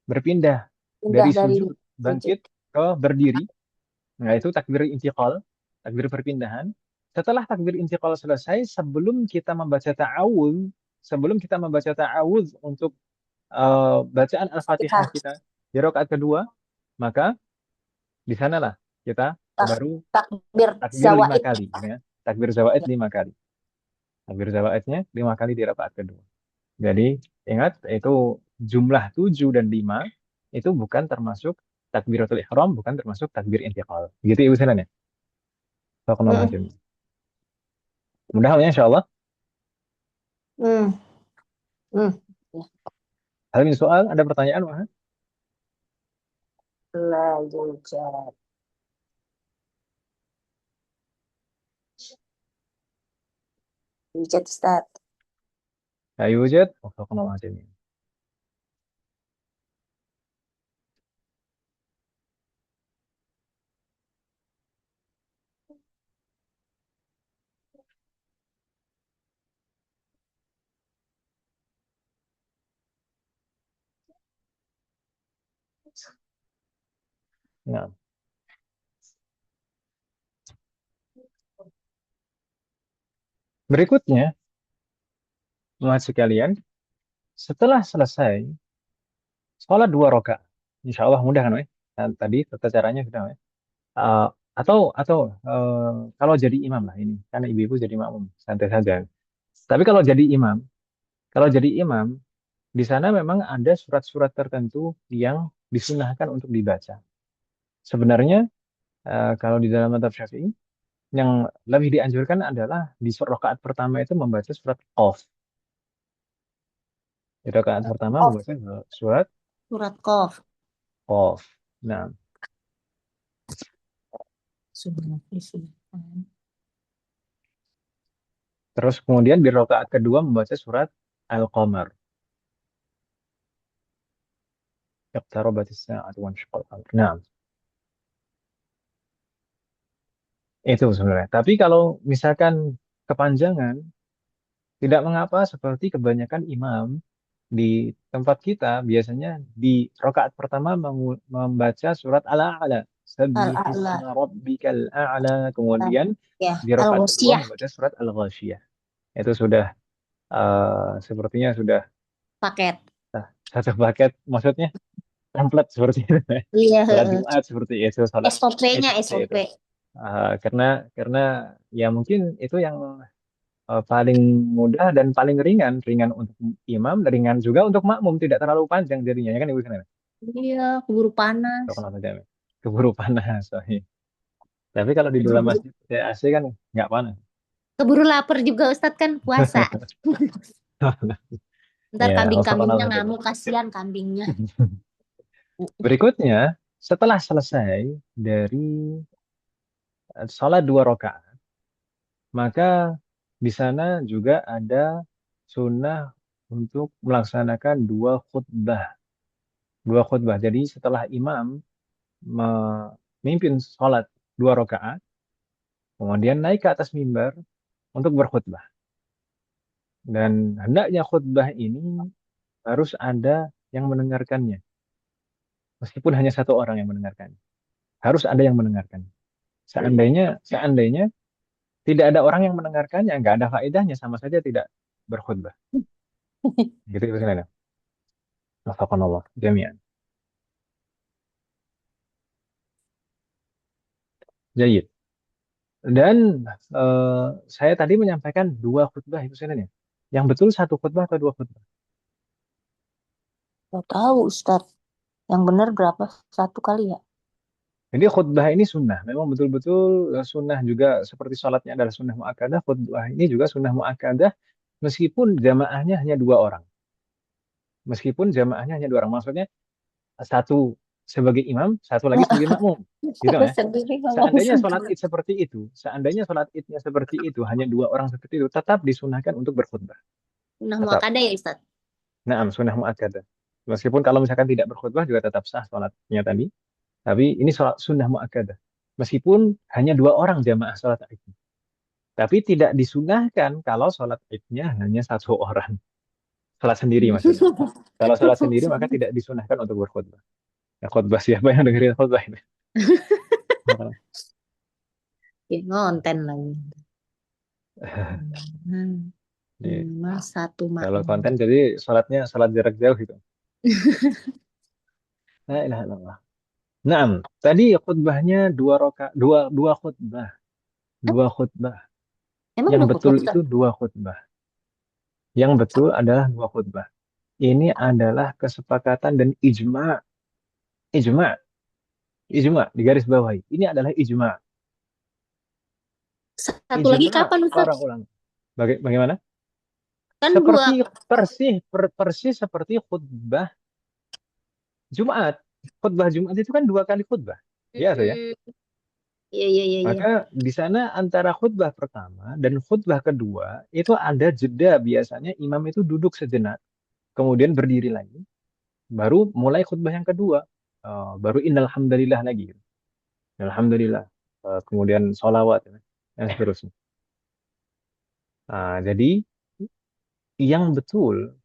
berpindah Pindah dari dari sujud bangkit ke berdiri. Nah, itu takbir intiqal, takbir perpindahan. Setelah takbir intiqal selesai, sebelum kita membaca ta'awudz untuk bacaan Al-Fatihah Fatihah. kita di rakaat kedua, maka di sanalah kita baru Takbir takbir 5 zawaid. kali, ya. Takbir zawaid 5 kali. Takbir zawaidnya 5 kali di rakaat kedua. Jadi ingat itu jumlah 7 dan 5 itu bukan termasuk takbiratul ihram, bukan termasuk takbir intiqal. Gitu Ibu Sinan ya? Barakallahu fiikum. Mudah-mudahan insya Allah. Hmm. Hal ini soal, ada pertanyaan, Wah? La yujad. Yujad Ustadz. La yujad. Barakallahu fiikum. Nah, berikutnya, teman sekalian, setelah selesai sholat 2 rakaat, insya Allah mudah kan, Weh? Dan tadi tata caranya sudah, Weh? atau kalau jadi imam lah ini, karena ibu-ibu jadi makmum, santai saja. Tapi kalau jadi imam, di sana memang ada surat-surat tertentu yang disunahkan untuk dibaca. Sebenarnya kalau di dalam mazhab Syafi'i, yang lebih dianjurkan adalah di rakaat pertama itu membaca surat Qaf. Di rakaat pertama Qaf, membaca surat surat Qaf. Qaf. Nah, Sunnah. terus kemudian di rakaat kedua membaca surat Al-Qamar. Iqtarabatis sa'atu wansyaqqal qamar. Nah, itu sebenarnya. Tapi kalau misalkan kepanjangan, tidak mengapa seperti kebanyakan imam di tempat kita biasanya di rakaat pertama membaca surat Al-A'la. Al-A'la. Sabbihisma rabbikal a'la. Kemudian Ya, di rakaat kedua Al-Ghasyiyah membaca surat Al-Ghasyiyah. Itu sudah sepertinya sudah paket. satu paket, maksudnya template seperti itu. Iya, Salat Jumat seperti itu, salat Id SOP-nya seperti SOP. itu. Karena ya mungkin itu yang paling mudah dan paling ringan untuk imam, ringan juga untuk makmum, tidak terlalu panjang jadinya ya kan Ibu Sana? Iya, keburu panas. Kalau saja keburu panas. Soalnya. Tapi kalau di dalam Keburu, masjid AC kan nggak panas. keburu lapar juga Ustadz kan puasa. Ntar Ya, kambing-kambingnya waffaqallahu ngamuk, kasihan kambingnya. Berikutnya, setelah selesai dari sholat 2 rakaat, maka di sana juga ada sunnah untuk melaksanakan 2 khutbah. 2 khutbah. Jadi setelah imam memimpin sholat 2 rakaat, kemudian naik ke atas mimbar untuk berkhutbah. Dan hendaknya khutbah ini harus ada yang mendengarkannya. Meskipun hanya satu orang yang mendengarkannya. Harus ada yang mendengarkannya. Seandainya tidak ada orang yang mendengarkannya, nggak ada faedahnya, sama saja tidak berkhutbah. Gitu ya, Mas. Wafakanallah jami'an. Jayid. Dan saya tadi menyampaikan 2 khutbah itu sebenarnya. Yang betul 1 khutbah atau 2 khutbah? Gak tahu Ustadz. Yang benar berapa? Satu kali ya? Jadi khutbah ini sunnah. Memang betul-betul sunnah juga seperti sholatnya adalah sunnah mu'akkadah. Khutbah ini juga sunnah mu'akkadah meskipun jamaahnya hanya 2 orang. Meskipun jamaahnya hanya 2 orang. Maksudnya satu sebagai imam, satu lagi sebagai makmum. Gitu ya. Sendiri ngomong Seandainya sholat sendiri. id seperti itu, seandainya sholat idnya seperti itu, hanya 2 orang seperti itu, tetap disunahkan untuk berkhutbah. Nah, Tetap. muakada ya Ustadz? Naam, sunnah mu'akkadah. Meskipun kalau misalkan tidak berkhutbah juga tetap sah sholatnya tadi. Tapi ini sholat sunnah mu'akkadah. Meskipun hanya 2 orang jamaah sholat id. Tapi tidak disunahkan kalau sholat idnya hanya 1 orang. Sholat sendiri maksudnya. Kalau sholat sendiri maka tidak disunahkan untuk berkhutbah. Ya, khutbah siapa yang dengerin khutbah ini? Ya, ngonten lagi. Iya. Mas satu Kalau makmum. konten jadi sholatnya sholat jarak jauh gitu. La ilaha illallah. Naam, tadi khutbahnya 2 khutbah. 2 khutbah. Emang Yang udah betul khutbah itu Ustadz? 2 khutbah. Yang betul adalah 2 khutbah. Ini adalah kesepakatan dan ijma. Ijma. Ijma di garis bawahi. Ini adalah ijma. Satu lagi Ijma kapan para Ustadz? ulama. Bagaimana? Kan Seperti dua. persis seperti khutbah Jumat. Khutbah Jumat itu kan 2 kali khutbah. Biasa ya. Iya, iya, iya, iya. Maka di sana antara khutbah pertama dan khutbah kedua itu ada jeda, biasanya imam itu duduk sejenak, kemudian berdiri lagi, baru mulai khutbah yang kedua. Baru innal hamdalillah lagi. Alhamdulillah. Kemudian sholawat dan seterusnya. Jadi yang betul,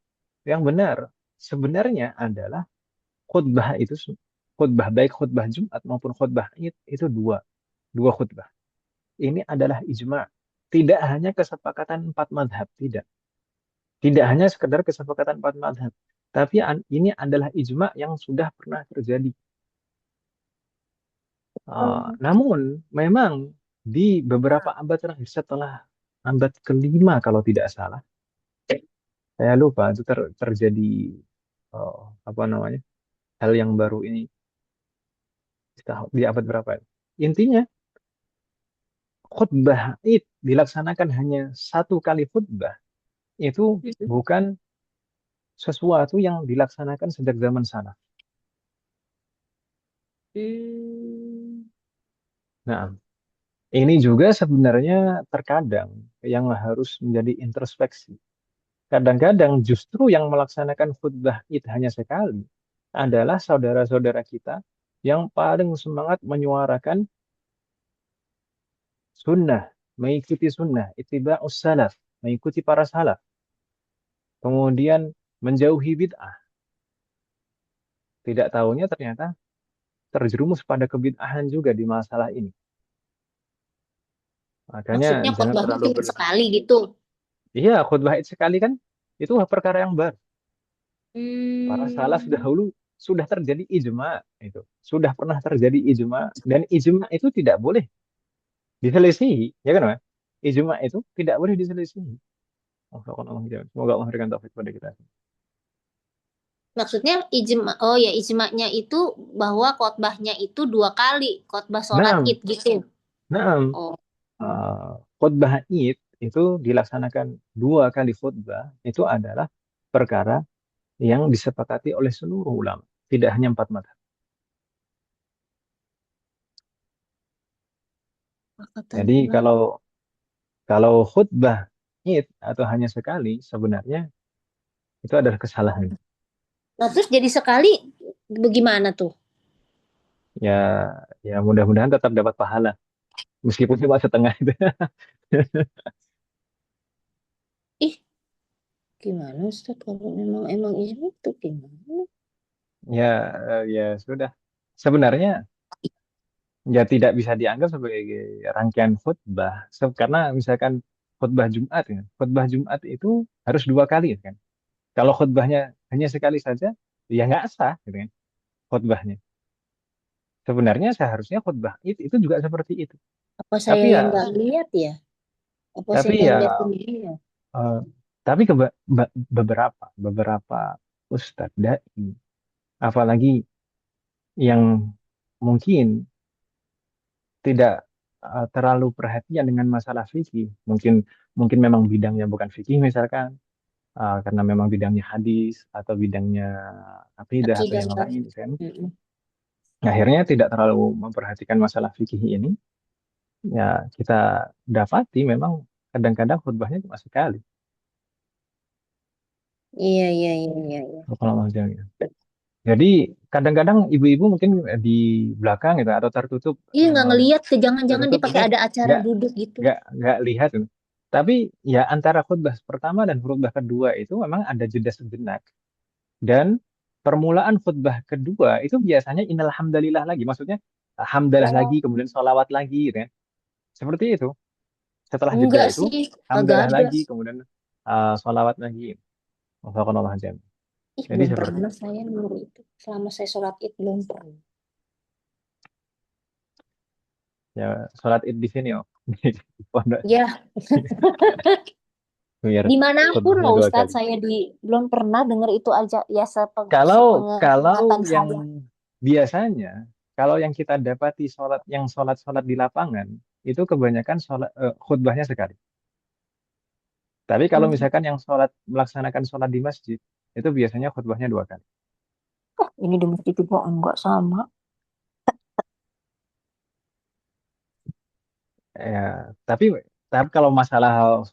yang benar sebenarnya adalah khutbah itu khutbah baik khutbah Jumat maupun khutbah Id itu dua khutbah. Ini adalah ijma. Tidak hanya kesepakatan 4 mazhab, tidak. Tidak hanya sekedar kesepakatan 4 mazhab. Tapi ini adalah ijma yang sudah pernah terjadi. Namun memang di beberapa abad terakhir setelah abad kelima kalau tidak salah, saya lupa itu terjadi apa namanya hal yang baru ini di abad berapa ya? Intinya khutbah Id dilaksanakan hanya satu kali khutbah itu bukan sesuatu yang dilaksanakan sejak zaman salaf. Nah, ini juga sebenarnya terkadang yang harus menjadi introspeksi. Kadang-kadang justru yang melaksanakan khutbah Id hanya sekali adalah saudara-saudara kita yang paling semangat menyuarakan sunnah, mengikuti sunnah, ittiba'us salaf, mengikuti para salaf, kemudian menjauhi bid'ah. Tidak tahunya ternyata terjerumus pada kebid'ahan juga di masalah ini. Makanya Maksudnya jangan khotbahnya terlalu cuma sekali gitu. Iya, khutbah Id sekali kan itu perkara yang baru. Para salaf Hmm. dahulu sudah terjadi ijma itu. Sudah pernah terjadi ijma dan ijma itu tidak boleh diselisihi, ya kan, Mas? Ijma itu tidak boleh diselisihi. Semoga Allah memberikan taufik kepada kita. Maksudnya ijma, oh ya ijma'nya itu bahwa khotbahnya itu 2 kali, khotbah sholat Nah, id gitu. nah, Oh, khutbah Id itu dilaksanakan 2 kali khutbah itu adalah perkara yang disepakati oleh seluruh ulama, tidak hanya 4 mazhab. kata Jadi kalau kalau khutbah Id atau hanya sekali sebenarnya itu adalah kesalahan. Nah, terus jadi sekali bagaimana tuh? Ya, ya mudah-mudahan tetap dapat pahala meskipun cuma setengah itu. Ih, gimana Ustaz kalau memang emang ijma itu gimana? Ya, ya sudah. Sebenarnya ya tidak bisa dianggap sebagai rangkaian khutbah. Karena misalkan khutbah Jumat ya, khutbah Jumat itu harus 2 kali kan. Kalau khutbahnya hanya sekali saja, ya nggak sah gitu kan khutbahnya. Sebenarnya seharusnya khutbah itu juga seperti itu. Apa Tapi saya ya, yang nggak lihat ya? Apa saya tapi nggak ya, lihat sendiri ya? eh, tapi beberapa ustadz dai, apalagi yang mungkin tidak terlalu perhatian dengan masalah fikih, mungkin mungkin memang bidangnya bukan fikih misalkan, karena memang bidangnya hadis atau bidangnya akidah atau Akidah. yang lain kan, Mm-mm. akhirnya tidak terlalu memperhatikan masalah fikih ini. Ya kita dapati memang kadang-kadang khutbahnya cuma sekali. Iya, iya, iya, iya, iya. Kalau maksudnya. Jadi kadang-kadang ibu-ibu mungkin di belakang gitu atau tertutup Iya, nggak ngelihat, jangan-jangan tertutup dipakai ini ada acara nggak duduk gitu. nggak lihat gitu. Tapi ya antara khutbah pertama dan khutbah kedua itu memang ada jeda sejenak. Dan permulaan khutbah kedua itu biasanya innal hamdalillah lagi. Maksudnya hamdalah Oh, lagi, kemudian sholawat lagi gitu ya. Seperti itu. Setelah jeda enggak itu sih, kagak hamdalah ada. lagi, kemudian sholawat lagi. Wafakonallah jami. Ih, Jadi belum seperti pernah itu. saya nunggu itu. Selama saya sholat id belum pernah. Ya, sholat id di sini, oh. Di pondok. Ya, Biar dimanapun khutbahnya loh dua Ustadz, kali. saya belum pernah dengar itu aja. Ya Kalau kalau sepengetahuan yang saya. biasanya, kalau yang kita dapati sholat-sholat di lapangan, itu kebanyakan khutbahnya sekali. Tapi kalau Hmm. misalkan yang melaksanakan sholat di masjid, itu biasanya khutbahnya 2 kali. Ini di masjid juga enggak sama. Ya, tapi tapi kalau masalah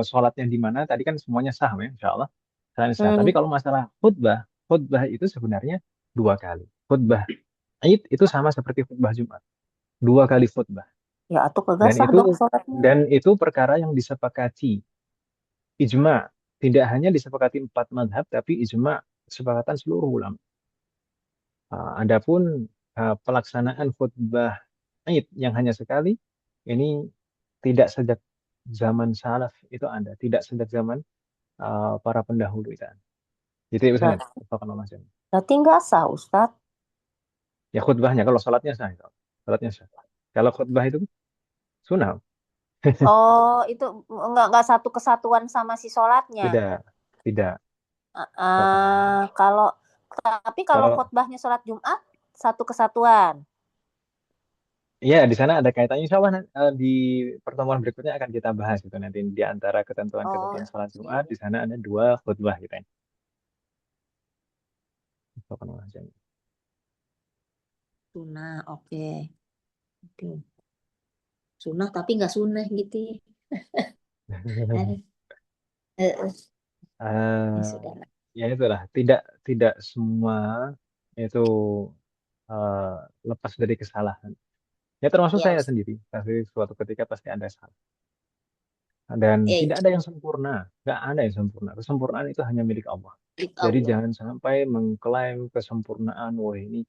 sholatnya di mana, tadi kan semuanya sah ya, insya Allah. Sah. Tapi Hmm. kalau masalah khutbah itu sebenarnya 2 kali. Khutbah Id itu sama seperti khutbah Jumat, 2 kali khutbah. Ya, atau kagak Dan sah itu dong sholatnya. dan itu perkara yang disepakati ijma, tidak hanya disepakati 4 mazhab, tapi ijma kesepakatan seluruh ulama. Adapun pelaksanaan khutbah Id yang hanya sekali, ini tidak sejak zaman salaf itu ada, tidak sejak zaman para pendahulu itu ada. Gitu ya Ber- Ustaz. Berarti enggak sah Ustadz. Ya khutbahnya kalau salatnya sah itu. Salatnya sah. Kalau khutbah itu sunnah. Oh, itu nggak satu kesatuan sama si sholatnya. Tidak, tidak. Kalau tapi kalau Kalau khutbahnya sholat Jumat satu kesatuan. iya, di sana ada kaitannya. Insya Allah di pertemuan berikutnya akan kita bahas itu nanti di antara Oh, ketentuan-ketentuan sholat Jumat. Di sana ada dua khutbah gitu ya. Sunnah, oke. Oke. Sunnah tapi nggak sunnah gitu ya. Aduh, eh, ya Eh, sudah lah. ya itulah, tidak tidak semua itu eh, lepas dari kesalahan. Ya termasuk Ya saya Ustaz. sendiri. Tapi suatu ketika pasti ada salah. Dan Ya, tidak ada yang sempurna. Nggak ada yang sempurna. Kesempurnaan itu hanya milik Allah. milik Jadi Allah. jangan sampai mengklaim kesempurnaan, wah ini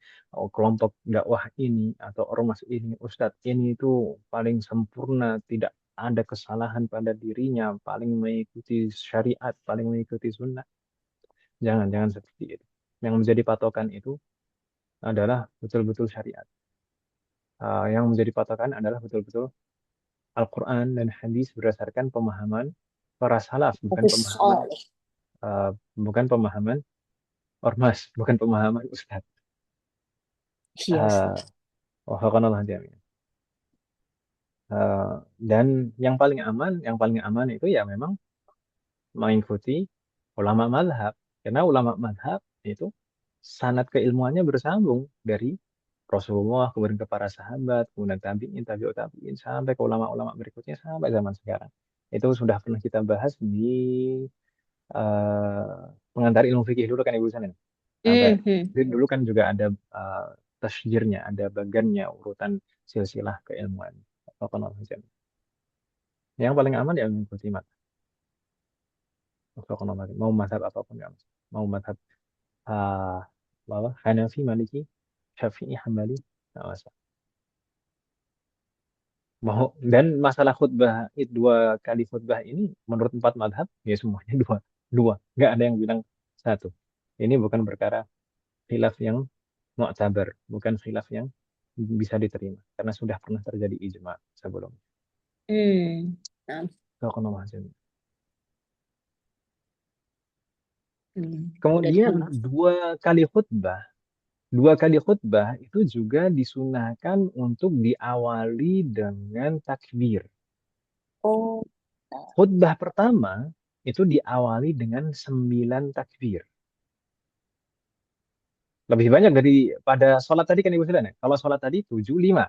kelompok dakwah ini atau ormas ini, ustadz ini itu paling sempurna, tidak ada kesalahan pada dirinya, paling mengikuti syariat, paling mengikuti sunnah. Jangan seperti itu. Yang menjadi patokan itu adalah betul-betul syariat. Yang menjadi patokan adalah betul-betul Al-Quran dan hadis berdasarkan pemahaman para salaf, Tapi soleh. uh, bukan pemahaman ormas, bukan pemahaman ustadz. Iya Uh, Ustaz. Wafakanallah jami'an. Dan yang paling aman itu ya memang mengikuti ulama madhab. Karena ulama madhab itu sanad keilmuannya bersambung dari Rasulullah, kemudian ke para sahabat, kemudian tabi'in, tabi'ut tabi'in, sampai ke ulama-ulama berikutnya, sampai zaman sekarang. Itu sudah pernah kita bahas di pengantar ilmu fikih dulu kan Ibu Sanin. Sampai Mhm. dulu kan juga ada tasjirnya, ada bagannya, urutan silsilah keilmuan. Wafakanallah jami'an. Yang paling aman ya mengikuti Wafakanallah. Mau mazhab apapun nggak masalah. Mau mazhab uh, apa, Hanafi, Maliki, Syafi'i, Hambali, nggak masalah. Mau dan masalah khutbah itu dua kali khutbah ini menurut empat madhab ya semuanya dua dua nggak ada yang bilang satu. Ini bukan perkara khilaf yang mu'tabar, bukan khilaf yang bisa diterima karena sudah pernah terjadi ijma sebelum. Nah, Wafakanallah jami'an. udah Kemudian pernah. dua kali khutbah itu juga disunahkan untuk diawali dengan takbir. Oh, Khutbah pertama itu diawali dengan 9 takbir. Lebih banyak daripada sholat tadi kan Ibu Sudan ya? Kalau sholat tadi 7, 5.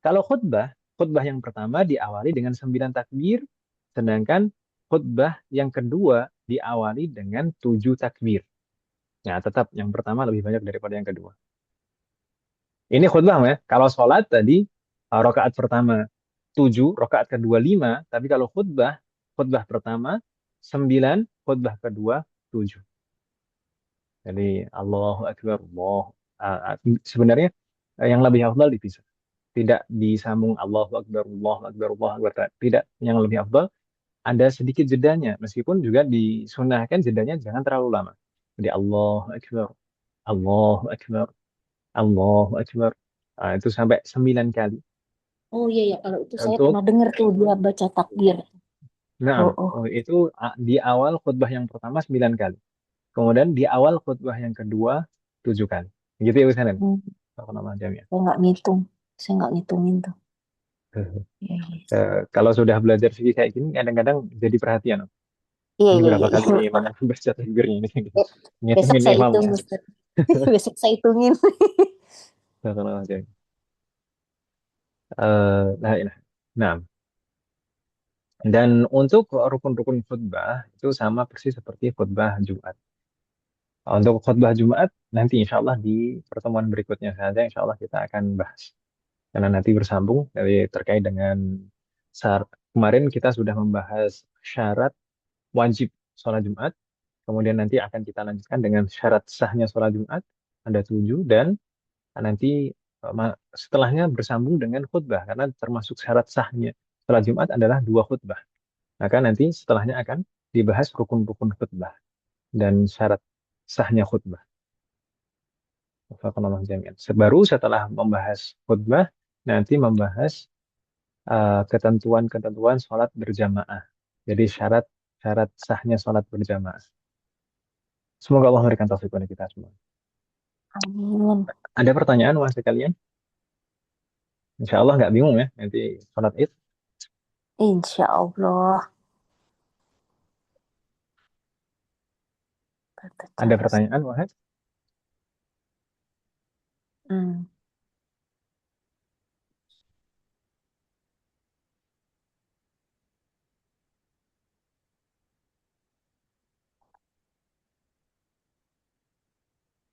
Kalau khutbah yang pertama diawali dengan 9 takbir, sedangkan khutbah yang kedua diawali dengan 7 takbir. Nah, tetap yang pertama lebih banyak daripada yang kedua. Ini khutbah ya. Kalau sholat tadi rakaat pertama 7, rakaat kedua 5. Tapi kalau khutbah pertama 9, khutbah kedua 7. Jadi Allahu Akbar, sebenarnya yang lebih afdal dipisah. Tidak disambung Allahu Akbar, Allahu Akbar, Allahu Akbar. Tidak, yang lebih afdal ada sedikit jedanya. Meskipun juga disunahkan jedanya jangan terlalu lama. Jadi Allahu Akbar, Allahu Akbar, Allahu Akbar. Itu sampai 9 kali. oh iya ya, kalau itu saya pernah Untuk, dengar tuh dia baca takbir. nah, Oh, oh. itu di awal khutbah yang pertama 9 kali. Kemudian di awal khutbah yang kedua 7 kali. Gitu ya Ustaz. Hmm, Kalau nama jamnya. saya nggak ngitung. Saya nggak ngitungin tuh. Iya, iya. Kalau sudah belajar fikih kayak gini, kadang-kadang jadi perhatian. Iya, Ini iya, berapa iya, kali iya. nih imam baca takbirnya ini? Be- Besok Ngitungin saya hitung, imamnya. Ustaz. Besok saya hitungin. Kalau nama jamnya. Nah, nah, dan untuk rukun-rukun khutbah itu sama persis seperti khutbah Jumat. Untuk khutbah Jumat nanti insya Allah di pertemuan berikutnya saja insya Allah kita akan bahas. Karena nanti bersambung dari terkait dengan kemarin kita sudah membahas syarat wajib sholat Jumat. Kemudian nanti akan kita lanjutkan dengan syarat sahnya sholat Jumat. Ada 7 dan nanti setelahnya bersambung dengan khutbah. Karena termasuk syarat sahnya sholat Jumat adalah 2 khutbah. Maka nanti setelahnya akan dibahas rukun-rukun khutbah dan syarat sahnya khutbah. Wafaqanallahu jami'an. Baru setelah membahas khutbah, nanti membahas ketentuan-ketentuan sholat berjamaah. Jadi syarat sahnya sholat berjamaah. Semoga Allah memberikan taufik kepada kita semua. Amin. Ada pertanyaan mas sekalian? Insya Allah nggak bingung ya nanti sholat id. Insya Allah. Ada pertanyaan Wahid? Hmm.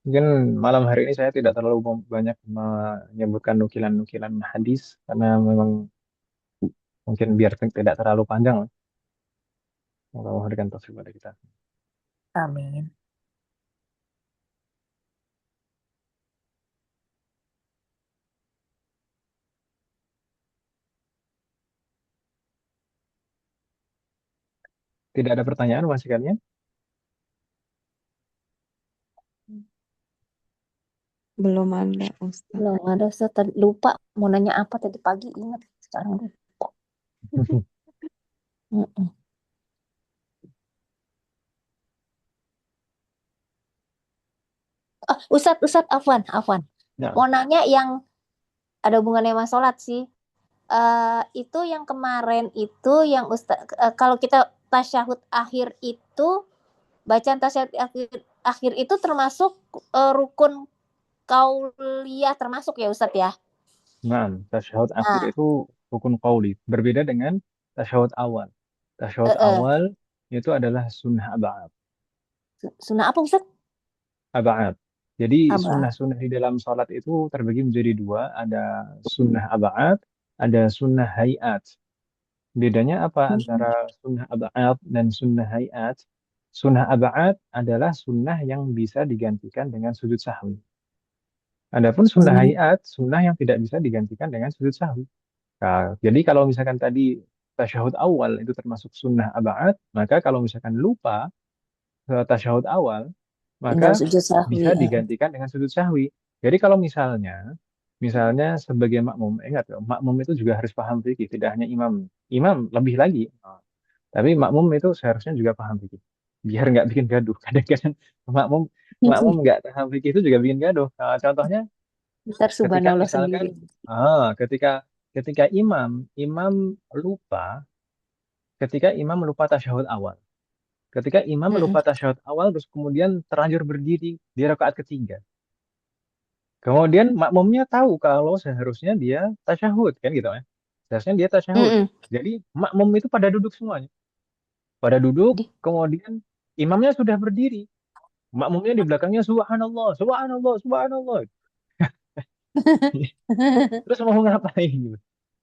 Mungkin malam hari ini saya tidak terlalu banyak menyebutkan nukilan-nukilan hadis karena memang mungkin biar tidak terlalu panjang. Semoga Allah memberikan taufik kepada kita. Amin. Tidak ada pertanyaan mas sekalian? Belum ada, Ustaz. Belum ada, Ustaz. Tadi lupa mau nanya apa tadi pagi, ingat sekarang lupa. Mm-mm. Ustaz, Afwan. Ya. Mau nanya yang ada hubungannya sama sholat sih. Itu yang kemarin itu yang kalau kita tasyahud akhir itu, bacaan tasyahud akhir itu termasuk rukun qauliyah termasuk ya Ustadz ya? Nah, tasyahud akhir itu rukun qauli. Berbeda dengan tasyahud awal. Tasyahud awal itu adalah sunnah ab'ad. Sunnah apa Ustadz? Ab'ad. Jadi Ab'ad. sunnah-sunnah di dalam sholat itu terbagi menjadi dua. Ada sunnah ab'ad, ada sunnah hayat. Bedanya apa antara sunnah ab'ad dan sunnah hayat? Sunnah ab'ad adalah sunnah yang bisa digantikan dengan sujud sahwi. Adapun sunnah hayat, sunnah yang tidak bisa digantikan dengan sujud sahwi. Nah, jadi kalau misalkan tadi tasyahud awal itu termasuk sunnah ab'ad, maka kalau misalkan lupa tasyahud awal, maka Tinggal sujud sahwi, bisa digantikan dengan sujud sahwi. Jadi kalau misalnya sebagai makmum, ingat makmum itu juga harus paham fikih, tidak hanya imam. Imam lebih lagi. Tapi makmum itu seharusnya juga paham fikih. Biar nggak bikin gaduh. Kadang-kadang makmum nggak paham fikih itu juga bikin gaduh. Nah, contohnya Ntar ketika subhanallah misalkan sendiri. ketika imam lupa tasyahud awal. Ketika imam lupa tasyahud awal terus kemudian terlanjur berdiri di rakaat ketiga. Kemudian makmumnya tahu kalau seharusnya dia tasyahud kan gitu ya. Seharusnya dia tasyahud. Jadi makmum itu pada duduk semuanya. Pada duduk, kemudian imamnya sudah berdiri. Makmumnya di belakangnya subhanallah, subhanallah, subhanallah. Terus mau ngapain gitu.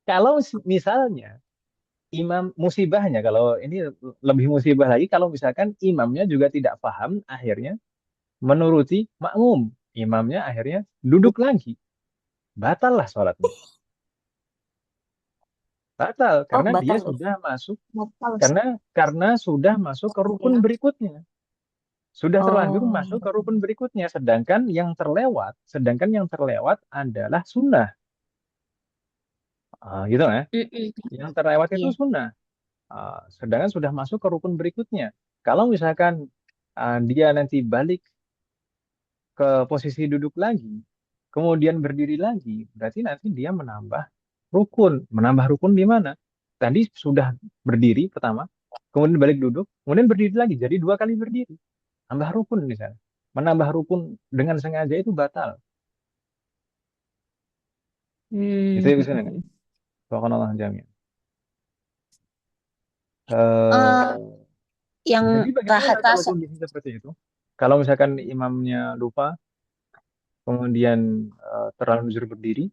Kalau misalnya imam musibahnya, kalau ini lebih musibah lagi kalau misalkan imamnya juga tidak paham, akhirnya menuruti makmum. Imamnya akhirnya duduk lagi. Batal lah sholatnya. Batal karena dia batal. sudah masuk Batal. karena sudah masuk ke rukun berikutnya. Sudah terlanjur masuk ke rukun berikutnya, sedangkan yang terlewat adalah sunnah. Gitu ya. Yang terlewat itu sunnah. Sedangkan sudah masuk ke rukun berikutnya. Kalau misalkan dia nanti balik ke posisi duduk lagi, kemudian berdiri lagi, berarti nanti dia menambah rukun. Menambah rukun di mana? Tadi sudah berdiri pertama, kemudian balik duduk, kemudian berdiri lagi. Jadi 2 kali berdiri. Tambah rukun misalnya. Menambah rukun dengan sengaja itu batal. Itu ya bisa kan? Bahkan Allah jami'an. Yang Jadi bagaimana kalau tahta kondisi seperti itu? Kalau misalkan imamnya lupa, kemudian terlanjur berdiri,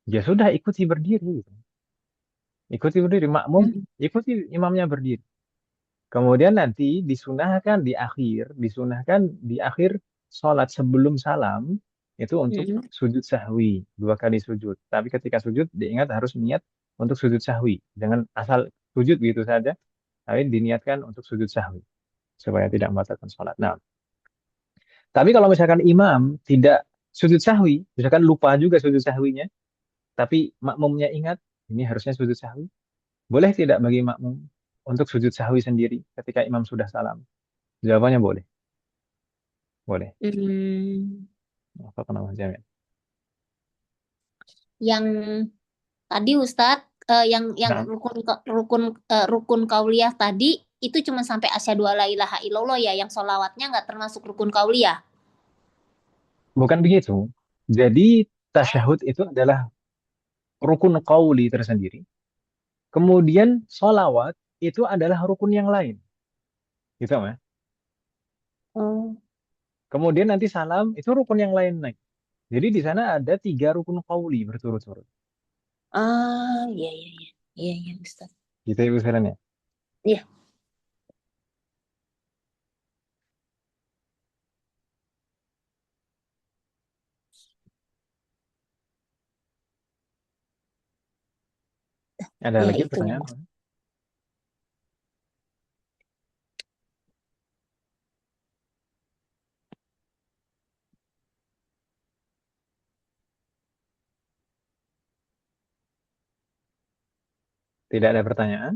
ya sudah ikuti berdiri. Gitu. Ikuti berdiri, makmum, ikuti imamnya berdiri. Kemudian nanti disunahkan di akhir sholat sebelum salam, itu untuk sujud sahwi, 2 kali sujud. Tapi ketika sujud, diingat harus niat untuk sujud sahwi. Jangan asal sujud gitu saja, tapi diniatkan untuk sujud sahwi. Supaya tidak membatalkan sholat. Nah, tapi kalau misalkan imam tidak sujud sahwi, misalkan lupa juga sujud sahwinya, tapi makmumnya ingat, ini harusnya sujud sahwi. Boleh tidak bagi makmum untuk sujud sahwi sendiri ketika imam sudah salam? Jawabannya boleh. Boleh. Hmm, Apa kenapa jamin? yang tadi Ustadz, yang Nah, rukun kauliyah tadi itu cuma sampai asyhadu alla ilaha illallah ya, yang sholawatnya nggak termasuk rukun kauliyah. bukan begitu. Jadi tasyahud itu adalah rukun qauli tersendiri. Kemudian sholawat itu adalah rukun yang lain. Gitu, Mas. Oh, Kemudian nanti salam itu rukun yang lain lagi. Jadi di sana ada 3 rukun qauli berturut-turut. iya iya iya, iya iya Ustadz. Gitu ya, Bu Seren, ya. Iya. Ada Ya lagi itu yang pertanyaan? Tidak ada pertanyaan?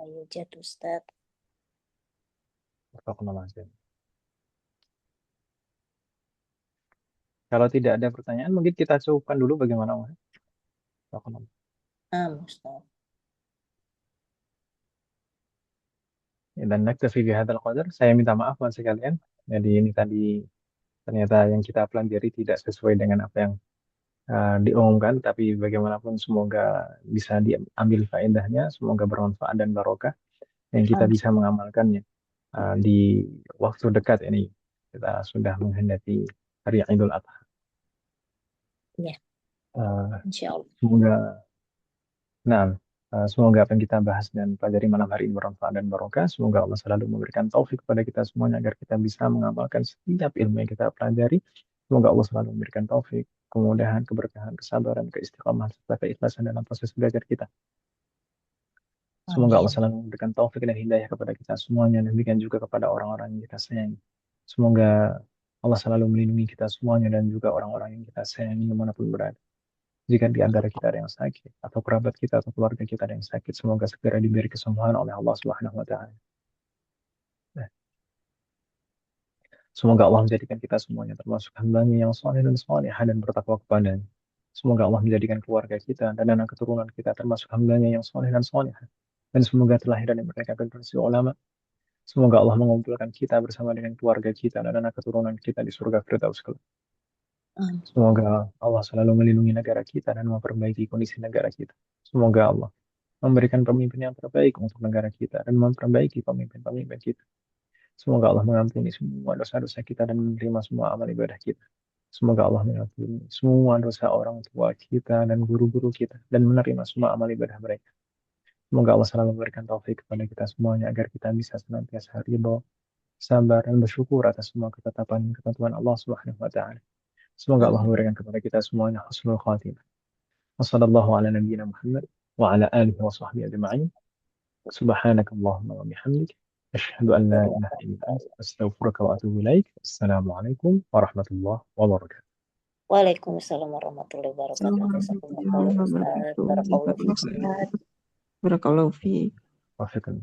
Ayo jatuh Ustadz. Kalau tidak ada pertanyaan, mungkin kita cukupkan dulu bagaimana, Mas? Ustadz. Ya, dan naktafi bihadzal qadar. Saya minta maaf Mas sekalian. Jadi ini tadi ternyata yang kita pelajari tidak sesuai dengan apa yang diumumkan, tapi bagaimanapun semoga bisa diambil faedahnya, semoga bermanfaat dan barokah, dan kita bisa mengamalkannya di waktu dekat ini. Kita sudah menghendaki hari Idul Adha. Ya, Eh, insya Allah. semoga, nah, semoga apa yang kita bahas dan pelajari malam hari ini bermanfaat dan barokah. Semoga Allah selalu memberikan taufik kepada kita semuanya agar kita bisa mengamalkan setiap ilmu yang kita pelajari. Semoga Allah selalu memberikan taufik, kemudahan, keberkahan, kesabaran, keistiqomahan, serta keikhlasan dalam proses belajar kita. Semoga Allah Amin. selalu memberikan taufik dan hidayah kepada kita semuanya, dan demikian juga kepada orang-orang yang kita sayangi. Semoga Allah selalu melindungi kita semuanya dan juga orang-orang yang kita sayangi dimanapun berada. Jika di antara kita ada yang sakit, atau kerabat kita, atau keluarga kita ada yang sakit, semoga segera diberi kesembuhan oleh Allah Subhanahu wa Ta'ala. Semoga Allah menjadikan kita semuanya termasuk hambanya yang soleh dan solehah dan bertakwa kepadanya. Semoga Allah menjadikan keluarga kita dan anak keturunan kita termasuk hambanya yang soleh dan solehah. Dan semoga terlahir dari mereka generasi ulama. Semoga Allah mengumpulkan kita bersama dengan keluarga kita dan anak keturunan kita di surga Firdaus kelak. Amin. Semoga Allah selalu melindungi negara kita dan memperbaiki kondisi negara kita. Semoga Allah memberikan pemimpin yang terbaik untuk negara kita dan memperbaiki pemimpin-pemimpin kita. Semoga Allah mengampuni semua dosa-dosa kita dan menerima semua amal ibadah kita. Semoga Allah mengampuni semua dosa orang tua kita dan guru-guru kita dan menerima semua amal ibadah mereka. Semoga Allah selalu memberikan taufik kepada kita semuanya agar kita bisa senantiasa ridho, sabar, dan bersyukur atas semua ketetapan dan ketentuan Allah Subhanahu wa Ta'ala. Semoga Allah memberikan kepada kita semuanya husnul khatimah. Wassallallahu ala nabiyyina Muhammad wa ala alihi wa sahbihi ajma'in. Subhanakallahumma wa bihamdik. Asyhadu an la ilaha illa anta astaghfiruka wa atubu ilaik. Assalamualaikum warahmatullahi wabarakatuh. Waalaikumsalam warahmatullahi wabarakatuh. Jazakumullah khairan, Ustadz. Barakallahu fiik. Barakallahu fiik. Wafiqan.